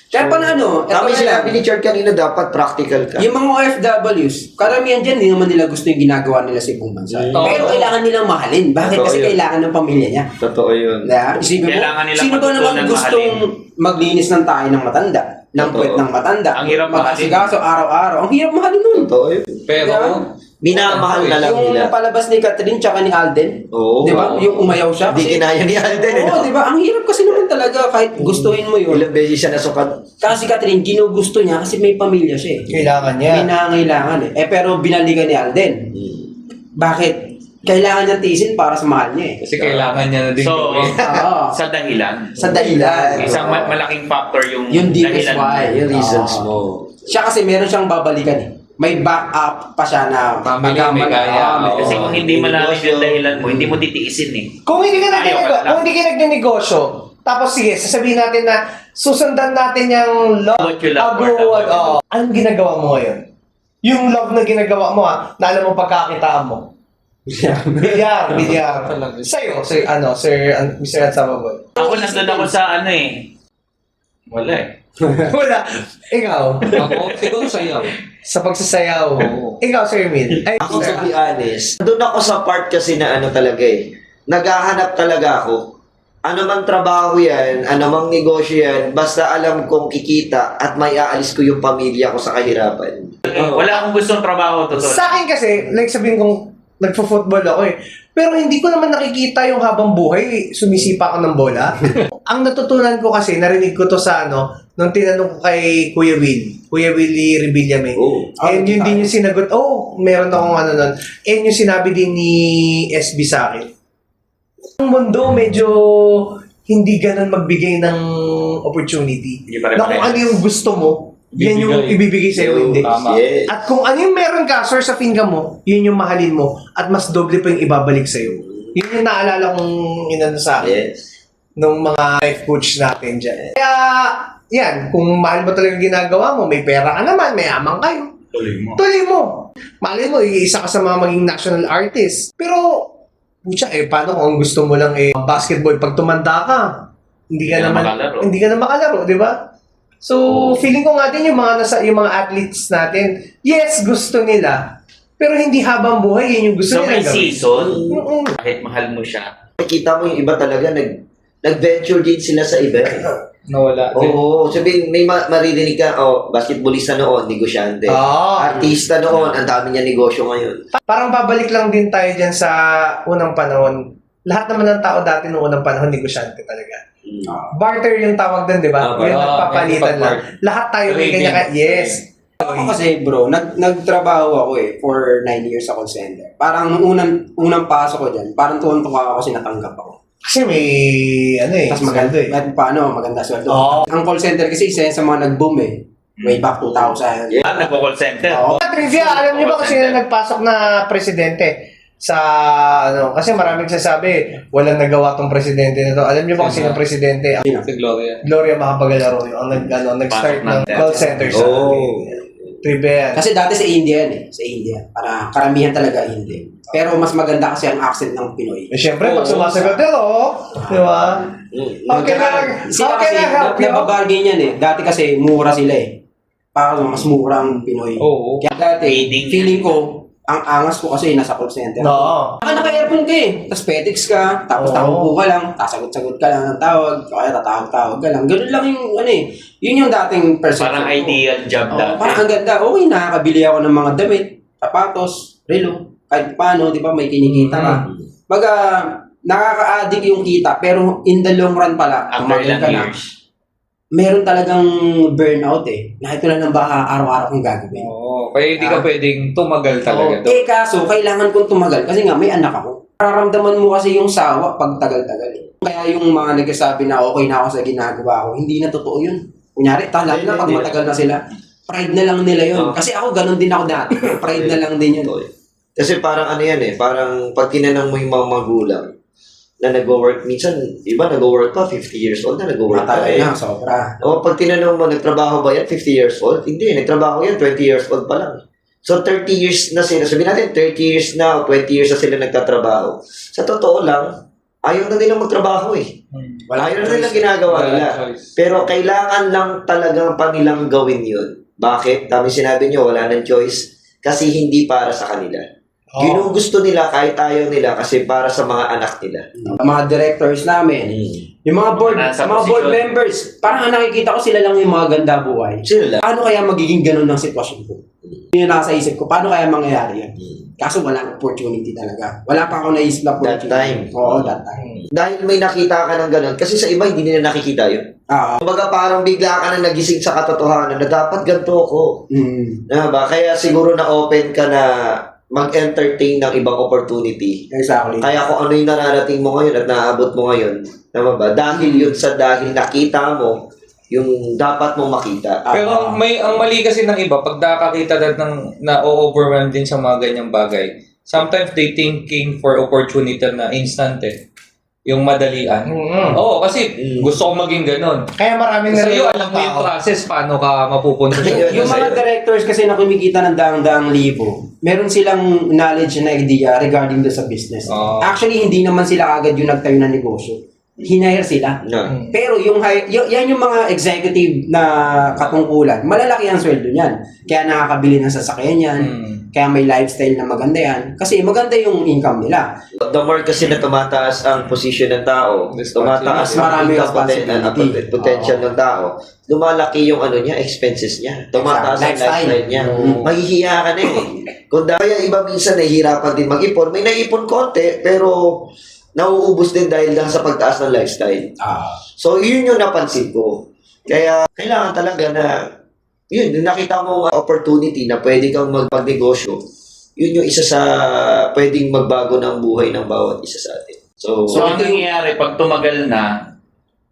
Kaya pa na ano, Tama yung eto na lang. sinabi ni Chard kanina, dapat practical ka. Yung mga OFWs, karamihan dyan, hindi naman nila gusto yung ginagawa nila sa ibang bansa. Oo. Pero kailangan nilang mahalin. Bakit? Totoo Kasi yun. kailangan ng pamilya niya. Totoo yun. Diba? Isipin mo, Kailangan nilang sino ba naman matutunan gustong maglinis ng tayo ng matanda? Ng Totoo. puwet ng matanda? Ang hirap mahalin. Mag-asikaso araw-araw. Ang hirap mahalin nun. Totoo yun. Pero, Diba? Minamahal na lang Yung nila. palabas ni Catherine tsaka ni Alden, Oo. di ba? Yung umayaw siya. Hindi kinaya ni Alden eh. Oo, di ba? Ang hirap kasi naman talaga kahit gustuhin mo yun. Ilang beses siya nasukat. Kasi Catherine, ginugusto niya kasi may pamilya siya eh. Kailangan niya. May nangangailangan eh. Pero binalikan ni Alden. Bakit? Kailangan niya tiisin para sa mahal niya eh. kasi kailangan niya na din So, gawin. Oo. sa dahilan, Sa dahilan. isang malaking factor yung Yung deepest dahilan. why. Yung reasons Oo. mo. Siya kasi meron siyang babalikan eh. May backup pa siya na Family, pagka- may kaya. may- Kasi Oo. kung hindi malalim yung dahilan mo, hindi mo titiisin eh. Kung hindi ka Ayaw ka lang. kung hindi ka nagnenegosyo, tapos sige, sasabihin natin na susundan natin yung love, What you love, agruwag, what you anong ginagawa mo ngayon? Yung love na ginagawa mo na alam mo pagkakitaan mo. Bilyar. Sa'yo, Sir Mr. Ansababoy. Ako nandun ako sa ano eh. Wala eh. Wala. Ikaw, Ako, siguro sa'yo. sa pagsasayaw. Oo. Ikaw, Sir Min. Ay, Ako to be honest, doon ako sa part kasi na ano talaga eh. Naghahanap talaga ako. Ano mang trabaho yan, ano mang negosyo yan, basta alam kong kikita at may aalis ko yung pamilya ko sa kahirapan. Wala akong gustong trabaho, totoo. Sa akin kasi, like sabihin kong nagfo-football ako eh. Pero hindi ko naman nakikita yung habang buhay, sumisipa ako ng bola. Ang natutunan ko kasi, narinig ko to sa nung tinanong ko kay Kuya Willie Rebillame. Oh. And yun din yung sinagot, meron akong nun. And yung sinabi din ni SB sa akin. Ang mundo medyo hindi ganun magbigay ng opportunity. Hindi pa rin Na kung parehas. ano yung gusto mo, yan yung ibibigay sa'yo, hindi. Tama. Yes. At kung ano yung meron ka, source of income mo, yun yung mahalin mo at mas doble pa yung ibabalik sa'yo. Yun yung naalala kong inano sa akin Yes. nung mga life coach natin dyan. Kaya, yan, kung mahal mo talaga yung ginagawa mo, may pera ka naman, may amang kayo. Tuloy mo. Malay mo, isa ka sa mga maging national artist. Pero, pucha, paano kung gusto mo lang basketball pag tumanda ka? Hindi ka naman makalaro. hindi ka na makalaro, di ba? So, feeling ko nga din yung mga athletes natin, yes, gusto nila. Pero hindi habang buhay, yun yung gusto So nila may gawin. season, Mm-mm. kahit mahal mo siya, Nakikita mo yung iba talaga, nag-venture din sila sa iba. Nawala. Oo, sabihin, may maririnig ka, basketballista noon, negosyante. Artista noon, ang dami niya negosyo ngayon. Parang babalik lang din tayo dyan sa unang panahon. Lahat naman ng tao dati noong unang panahon, negosyante talaga. Barter yung tawag doon, di ba? Yung nagpapalitan lang. Lahat tayo may Trading. kanya yes. Ako kasi bro, nagtrabaho ako for 9 years sa call center. Parang nung unang pasok ko dyan, parang tuwan-tuwa ako kasi natanggap ako. Kasi may, Tapos maganda sweldo at paano, maganda sweldo. Oo. Ang call center kasi isa yan sa mga nag-boom way back 2000. Yeah. nagko-call center. Oo. Trivia, alam niyo ba kung sino nagpasok na presidente? Sa, kasi maraming sasabi, walang nagawa tong presidente na to. Alam niyo ba kung sino ang presidente? Si Gloria. Gloria Macapagal-Arroyo, ang nag-start ng call center sa Trivia. Kasi dati sa India yan Sa India. Para karamihan talaga India. Pero mas maganda kasi ang accent ng Pinoy. Siyempre, pag sumasagot ako, di ba? How Sila can kasi I help you? nababargain yan Dati kasi mura sila Parang mas mura ang Pinoy. Oo. Kaya dati, Fading. feeling ko, ang angas ko kasi nasa call center. No. Naka-earphone ka Tapos petics ka, tapos Oo. tawag ka lang, sasagot-sagot ka lang ng tawag, kaya tatawag-tawag ka lang. Ganun lang yung yun yung dating perception Parang ko. ideal job Oo, dati. parang ang ganda. Okay, nakakabili ako ng mga damit, sapatos, relo, kahit paano, di ba, may kinikita ka. Baga, nakaka-addict yung kita, pero in the long run pala, After tumagal ilang ka na, years. meron talagang burnout Nakita na lang baka araw-araw kong gagawin. Oo. Kaya hindi ka pwedeng tumagal talaga doon. Kaso, kailangan kong tumagal kasi nga may anak ako. Nararamdaman mo kasi yung sawa pag tagal-tagal Kaya yung mga nagsasabi na okay na ako sa ginagawa ko, hindi na totoo yun. Kunyari, lalo na pag matagal na sila, pride na lang nila yun. Kasi ako, ganun din ako dati. Pride na lang din yun. Kasi parang parang pag tinanong mo yung mga magulang na nag-work, minsan, iba nag-work pa, 50 years old na nag-work pa Matagal na, sobra. O pag tinanong mo, nagtrabaho ba yan 50 years old? Hindi, nagtrabaho yan 20 years old pa lang. So 30 years na sila, sabihin natin 30 years na o 20 years na sila nagtatrabaho. Sa totoo lang, ayaw na nilang magtrabaho Ayaw na nilang ginagawa nila. Pero kailangan lang talaga pa nilang gawin yun. Bakit? Tama sinabi nyo, wala nang choice. Kasi hindi para sa kanila. Ginugusto nila kahit ayaw nila kasi para sa mga anak nila. Mga directors namin, yung mga board, Nasa mga board posisyon. members, parang ang nakikita ko sila lang yung mga ganda buhay. Sila lang. Paano kaya magiging ganun ang sitwasyon ko? Yun yung nasa isip ko, paano kaya mangyayari yan? Kaso walang opportunity talaga. Wala pa ako naisip na That opportunity. time. Oo, that time. Dahil may nakita ka ng ganun. Kasi sa iba, hindi nila nakikita yun. Kumbaga parang bigla ka na nagising sa katotohanan na dapat ganito ako. Ba? Kaya siguro na open ka na mag-entertain ng ibang opportunity. Exactly. Kaya kung ano yung nararating mo ngayon at naaabot mo ngayon, tama ba? Dahil yun dahil nakita mo yung dapat mong makita. Pero ang mali kasi ng iba, pag nakakita na overwhelmed din sa mga ganyang bagay, sometimes they thinking for opportunity na instant Yung madalian. Oo, kasi gusto ko maging ganun. Kaya maraming Sa'yo, alam mo yung process, paano ka mapupunta sa Yung mga directors kasi na kumikita ng daang-daang libo, meron silang knowledge na idea regarding doon sa business. Actually, hindi naman sila agad yung nagtayo ng negosyo. Hinire sila. No. Pero yan yung mga executive na katungkulan, malalaki ang sweldo niyan. Kaya nakakabili ng sasakyan yan, kaya may lifestyle na maganda yan. Kasi maganda yung income nila. The more kasi na tumataas ang posisyon ng tao, tumataas ang Marami income responsibility. potential ng tao, lumalaki yung expenses niya. Tumataas ang lifestyle niya. Mahihiya ka na Kung dahil iba minsan nahihirapan din mag-ipon, may naipon konti, pero nauubos din dahil lang sa pagtaas ng lifestyle. So, yun yung napansin ko. Kaya, kailangan talaga na, yun, nakita mo opportunity na pwede kang magpagnegosyo, yun yung isa sa pwedeng magbago ng buhay ng bawat isa sa atin. So So, ang nangyayari, pag tumagal na,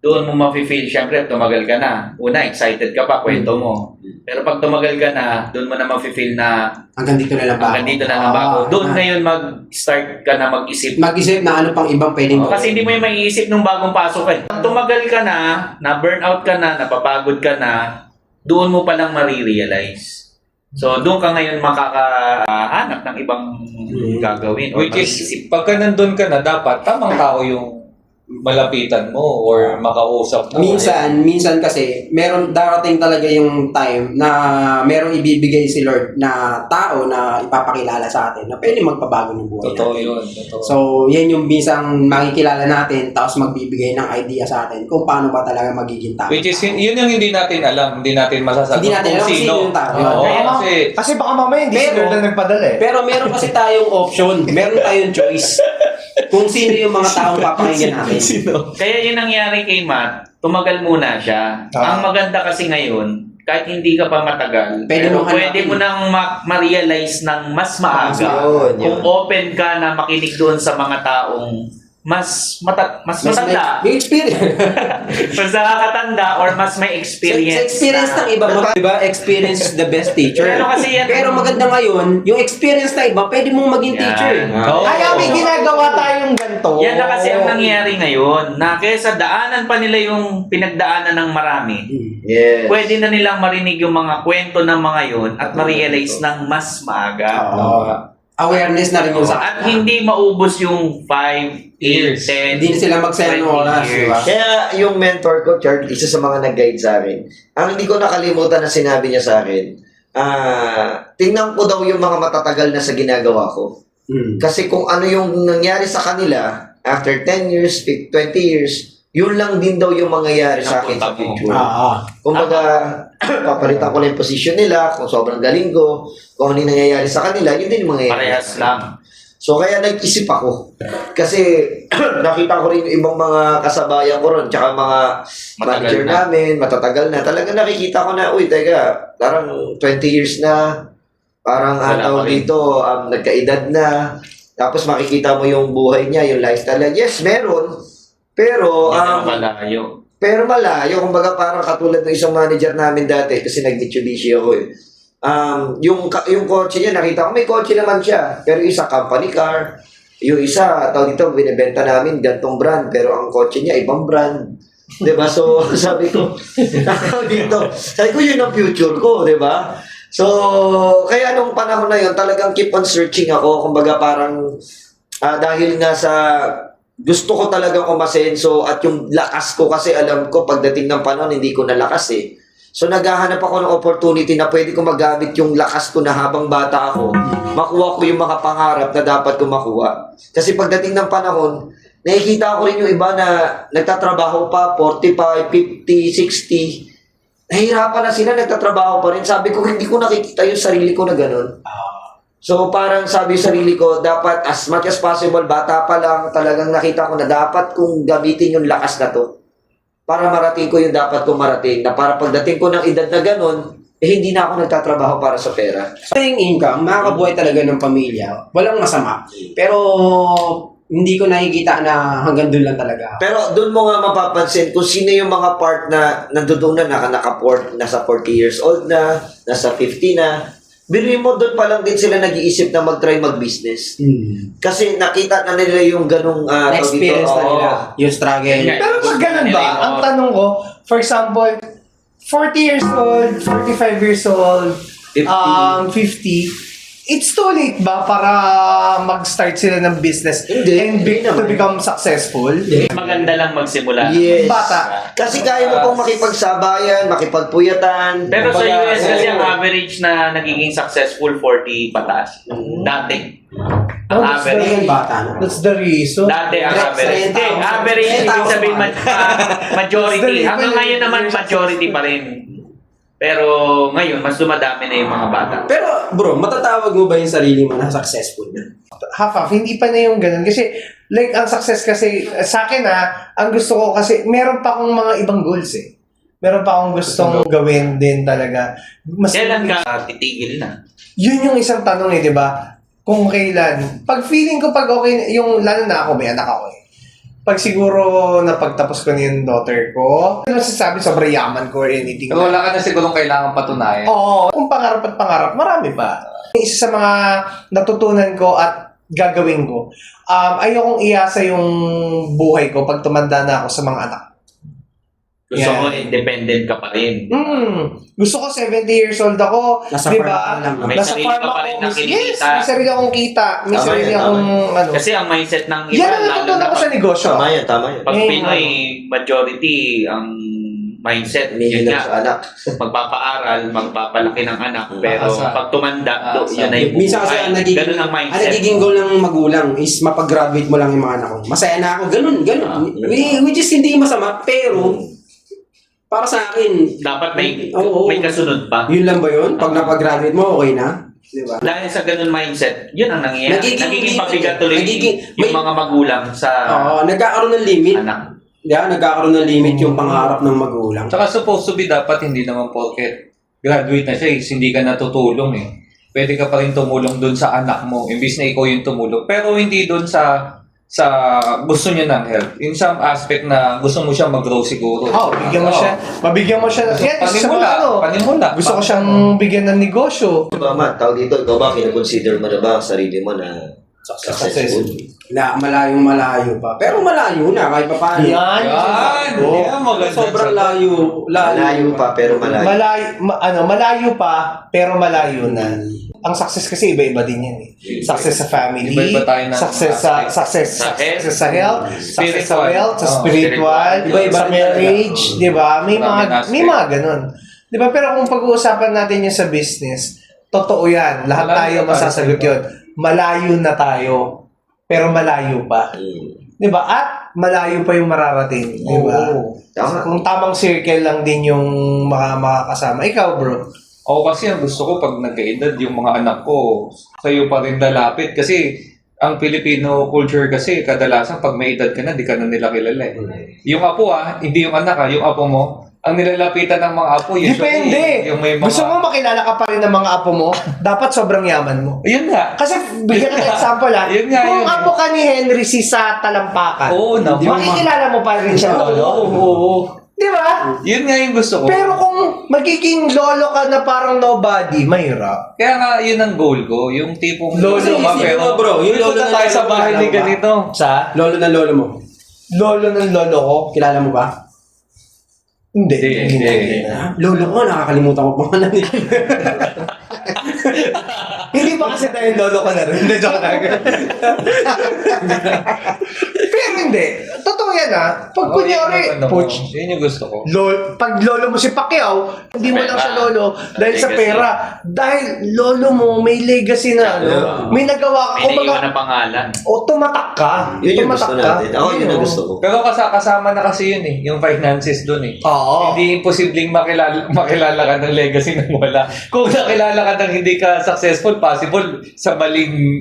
doon mo mafe-feel, syempre, tumagal ka na. Una, excited ka pa, kwento mo. Pero pag tumagal ka na, doon mo na mafe-feel na Hanggang dito na lang ba? hanggang dito na lang ba ako. Doon ngayon mag-start ka na mag-isip. Mag-isip na ano pang ibang pwedeng Kasi hindi mo yung maiisip nung bagong pasok eh. Pag tumagal ka na burnout ka na, napapagod ka na, doon mo palang marirealize. So, doon ka ngayon makakahanap ng ibang gagawin. or Which mag-isip. is, pagka nandun ka na, dapat tamang tao yung malapitan mo or makausap mo. Minsan kasi, meron darating talaga yung time na merong ibibigay si Lord na tao na ipapakilala sa atin na pwede magpabago ng buhay Totoo natin. yun. Totoo. So, yan yung minsan makikilala natin tapos magbibigay ng idea sa atin kung paano ba talaga magiging tao. Which is, yun yung hindi natin alam. Hindi natin masasagot Hindi natin alam kung kung sino yung tao. Oo, Kaya kasi Kasi baka mamaya hindi Pero- sila na nagpadala eh. Pero meron kasi tayong option, meron tayong choice kung sino yung mga taong papakinggan natin. Kaya yun nangyari kay Matt, tumagal muna siya. Ang maganda kasi ngayon, kahit hindi ka pa matagal, Pwede pero mong pwede hanapin. mo nang ma-realize ng mas maaga Yun, kung open ka na makinig doon sa mga taong mas matanda, May experience. mas nakakatanda or mas may experience. Sa experience ng iba, diba? Experience is the best teacher. Pero kasi yan- Pero maganda ngayon, yung experience ng iba, pwede mong maging Yan. teacher. Oo. Kaya may ginagawa tayong ganito. Yan na kasi ang nangyari ngayon, na kaysa daanan pa nila yung pinagdaanan ng marami, Yes. pwede na nilang marinig yung mga kwento ng mga yun at ma-realize ng mas maaga. Awareness na rin yung sa At hindi maubos yung 5 Years. 10, Hindi na sila magsayang ng 20 oras, years. di ba? Kaya yung mentor ko, Chard, isa sa mga nag-guide sa akin, ang hindi ko nakalimutan na sinabi niya sa akin, tingnan ko daw yung mga matatagal na sa ginagawa ko. Kasi kung ano yung nangyari sa kanila, after 10 years, 20 years, yun lang din daw yung mangyayari sa akin sa future. Kumbaga, papalitan ko na yung position nila, kung sobrang galing ko, kung ano yung nangyayari sa kanila, yun din yung mangyayari. Parehas lang. So, kaya nag-isip ako. Kasi, nakita ko rin yung ibang mga kasabayan ko ron, tsaka mga Matagal manager na. namin, matatagal na. Talaga nakikita ko na, uy, teka, parang 20 years na, parang Wala tawag pa rin. dito, nagkaedad na. Tapos makikita mo yung buhay niya, yung lifestyle niya. Yes, meron. Pero, Malayo. pero malayo, kumbaga parang katulad ng isang manager namin dati kasi nag-Mitsubishi ako eh. Yung kotse niya, nakita ko may kotse naman siya. Pero isa company car, yung isa, tawag dito, binibenta namin gantong brand, pero ang kotse niya ibang brand. 'Di ba? So, sabi ko, dito, sabi ko yun ang future ko, 'di ba? So, kaya nung panahon na yun, talagang keep on searching ako. Kumbaga parang dahil nga sa gusto ko talagang umasenso at yung lakas ko kasi alam ko pagdating ng panahon hindi ko nalakas eh. So naghahanap ako ng opportunity na pwede ko magamit yung lakas ko na habang bata ako, makuha ko yung mga pangarap na dapat ko makuha. Kasi pagdating ng panahon, nakikita ko rin yung iba na nagtatrabaho pa, 45, 50, 60, nahihirapan na sila, nagtatrabaho pa rin. Sabi ko, hindi ko nakikita yung sarili ko na ganun. So parang sabi sa sarili ko, dapat as much as possible, bata pa lang, talagang nakita ko na dapat kong gamitin yung lakas na to para marating ko yung dapat kong marating, na para pagdating ko ng edad na ganun, hindi na ako nagtatrabaho para sa pera. So yung income, makakabuhay talaga ng pamilya, walang masama. Pero hindi ko nakikita na hanggang doon lang talaga. Pero doon mo nga mapapansin kung sino yung mga part na nandoon na nasa 40 years old na, nasa 50 na. Biruin mo, doon pa lang din sila nag-iisip na mag-try mag-business. Kasi nakita na nila yung ganung Experience na nila, yung struggle. Yeah. Pero pag ganun ba, ang tanong ko, for example, 40 years old, 45 years old, 50, it's too late ba para mag-start sila ng business Hindi. and Hindi to naman. become successful? Maganda lang magsimula. Yes. Bata. Kasi kaya mo pong makipagsabayan, makipagpuyatan. Pero sa Kumbaga, US kasi oo. ang average na nagiging successful 40 pataas. Dati. Ang Oh, that's average. Yung bata na. That's the reason. Dati ang average. Hindi, average ibig sabihin majority. Hanggang ngayon naman majority pa rin. Pero ngayon, mas dumadami na yung mga bata. Pero bro, matatawag mo ba yung sarili mo na successful na? Half-half, hindi pa na yung ganun. Kasi, like, ang success kasi, sa akin ang gusto ko kasi, meron pa akong mga ibang goals eh. Meron pa akong gustong gawin din talaga. Mas Kailan ka titigil na? Yun yung isang tanong eh, di ba? Kung kailan. Pag feeling ko pag okay, yung lalo na ako, may anak ako eh. pag siguro napagtapos ko na yung daughter ko, ano sasabi, sobrang yaman ko or anything. Pero wala ka na sigurong kailangan patunayan. Oo, kung pangarap at pangarap, marami pa. Isa sa mga natutunan ko at gagawin ko, ayokong iasa yung buhay ko pag tumanda na ako sa mga anak. Gusto Yeah. mo independent ka pa rin. Gusto ko 70 years old ako, Nasa di farm ba? ka lang, no? May Nasa sarili farm ka pa rin ako. na Yes, kinikita. may sarili akong kita. May Tama sarili yan, akong ano. Kasi ang mindset ng iba, Yan ang lalo natutunan na ko sa pag, negosyo. Tama yan, tama yan. pag Eh, Pinoy, majority, ang mindset, yun Hinihilang nga, sa anak. magpapaaral, magpapalaki ng anak, pero Asa. pag tumanda, Asa. yun ay Minsan kasi ang nagiging, ganun ang mindset. nagiging goal ng magulang is mapag-graduate mo lang yung mga anak ko. Masaya na ako, ganun. Which is hindi masama, pero para sa akin, Dapat may Oo. may kasunod pa. yun lang ba yun? Pag napag-graduate mo, okay na? Di ba? Dahil sa ganun mindset, yun ang nangyayari. Nagiging Nagiging limit pabigat eh. tuloy Nagiging- yung may- mga magulang sa Oo, nagkakaroon ng limit. anak. Yeah, nagkakaroon ng limit yung pangarap ng magulang. Tsaka supposed to be dapat hindi naman porket graduate na siya is hindi ka natutulong eh. Pwede ka pa rin tumulong dun sa anak mo imbis na ikaw yung tumulong. Pero hindi dun sa gusto niya ng help. In some aspect na gusto mo siya mag-grow siguro. Bigyan mo siya. Mabigyan mo siya. Yan, isa sa mga ano. Panimula. Gusto ko siyang bigyan ng negosyo. Ikaw, Matt, tawag dito, ikaw ba, kinakonsider mo na ba ang sarili mo na successful? Na malayo pa. Pero malayo na kahit pa paano. Yan. Yan! Yan, maganda. Sobrang layo. Malayo pa, pero malayo. Malayo pa, pero malayo na. Ang success kasi iba-iba din yan eh. Success sa family, Iba-iba tayo ng success sa health, success sa Spiritual. wealth, sa Oh, spiritual, iba-iba sa rin marriage, di ba? May Maraming mga aspect. ganun. Di ba? Pero kung pag-uusapan natin yung sa business, totoo yan. Lahat Malayo tayo tayo masasagot sa yun. Malayo na tayo, pero malayo pa. Di ba? At malayo pa yung mararating. Di ba? Tama. Kung tamang circle lang din yung makakasama. Ikaw, bro. Ako kasi ang gusto ko pag nagka-edad, yung mga anak ko, sa'yo pa rin lalapit. Kasi ang Filipino culture kasi, kadalasan pag may edad ka na, di ka na nila kilala eh. Yung apo hindi yung anak yung apo mo, ang nilalapitan ng mga apo, usually, Depende. yung may mga... Gusto mo makilala ka pa rin ng mga apo mo, dapat sobrang yaman mo. Yun nga. Kasi bigyan ng example Yun nga, kung yun. apo ka ni Henry C. sa Talampakan, Oo naman. makikilala mo pa rin siya lolo. Oo. Di ba? Yun nga yung gusto ko. Pero kung magiging lolo ka na parang nobody, mahirap. Kaya nga, yun ang goal ko. Yung tipong Lolo gusto ba, pero mo, bro? Yung lolo punta na tayo lolo sa bahay mo, ni alam ba? ganito. Sa Lolo na lolo mo. lolo ng lolo ko, Kilala mo ba? hindi. Hindi. Lolo ko, nakakalimutan ko pangalan niya. Hindi ba kasi tayo lolo ko na rin? Hindi, joke lang. Pero hindi. Totoo yan Pag kunyari, Poch, Yun yung gusto ko. pag lolo mo si Pacquiao, hindi mo lang siya lolo dahil sa Legacy. pera. Dahil lolo mo may legacy na may nagawa ka. May naiwan na pangalan. O tumatak ka. Yun yung Tumatak gusto natin. Ako yun ang gusto ko. Pero kasama na kasi yun yung finances dun Oo. Hindi imposibleng makilala ka ng legacy nang wala. Kung nakilala ka ng hindi ka successful, possible sa maling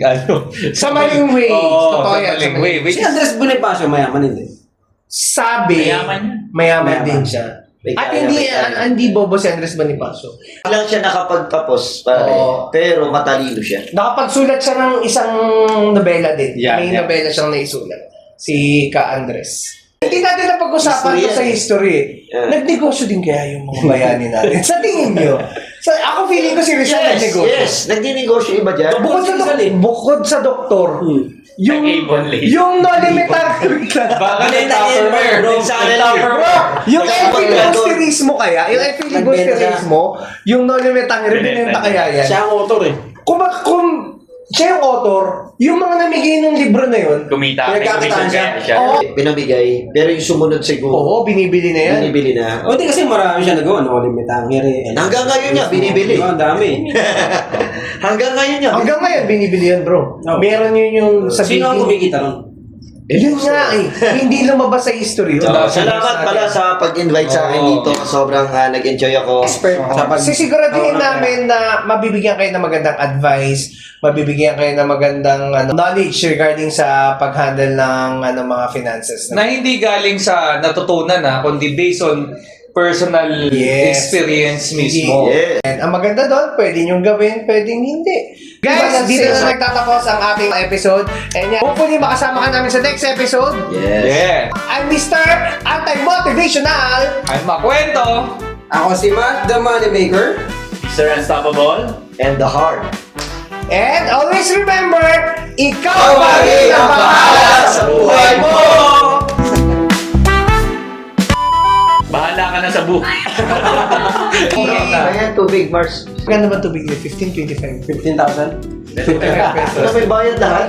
Sa maling way. Oo, Totoo sa yan, maling sa way. maling- Which Si is, Andres Bonifacio, mayaman hindi. Sabi, Mayaman yan. mayaman Mayaman. din siya. May At kaya, hindi may kaya. hindi bobo si Andres Bonifacio. Lang siya nakapagtapos, pare. Oo. Pero matalino siya. Nakapagsulat siya ng isang nobela din. Yeah, May yeah. nobela siyang naisulat. Si Ka Andres. Hindi natin napag-usapan History to sa yan. history. Yeah. Nagnegosyo din kaya yung mga bayani natin. Sa tingin nyo? Ako feeling ko si Rizal nagnegosyo. Yes. Nagdinegosyo iba dyan. Bukod sa doktor, yung Kay Avon Lee. yung no-limitar baka may Tupperware. yung filibusterismo kaya, yung filibusterismo, yung no-limitar, binenta kaya yan. Siya ang author eh. Kung siya yung author, yung mga namigay ng libro na yun, Kumita. May Pinagkakitaan commission siya. kaya siya. Oo. Pinamigay. Pero yung sumunod siguro, oo, binibili na yan. binibili na. O, hindi kasi marami siya nagawa. No, limit ang hiri. Hanggang ngayon niya, binibili. Ang dami. Hanggang ngayon niya. Hanggang ngayon, binibili yan, bro. No. Meron yun yung sa Sino ang bidding. kumikita ron? Yun nga hindi lumabas sa history yun. Salamat pala sa pag-invite sa akin dito. Sobrang nag-enjoy ako. Sisiguraduhin namin na mabibigyan kayo ng magandang advice, mabibigyan kayo ng magandang knowledge regarding sa pag-handle ng mga finances. Na hindi galing sa natutunan kundi based on personal Yes. experience mismo. Yeah. And ang maganda doon, pwede niyong gawin, pwedeng hindi. Guys, dito na nagtatapos ang ating episode. And yan, hopefully makasama ka namin sa next episode. Yeah. I'm Mr. Anti-Motivational. Ay, makwento! Ako si Matt, the Moneymaker. Mr. Unstoppable. And the heart. And always remember, ikaw Ikaw pa rin ang bahala sa buhay mo! Bahala ka na sa buhay. Ayan, tubig, Mars. Magkano ba tubig niya? 15, 25? 15,000. 25 pesos. Ano may bayad lahat?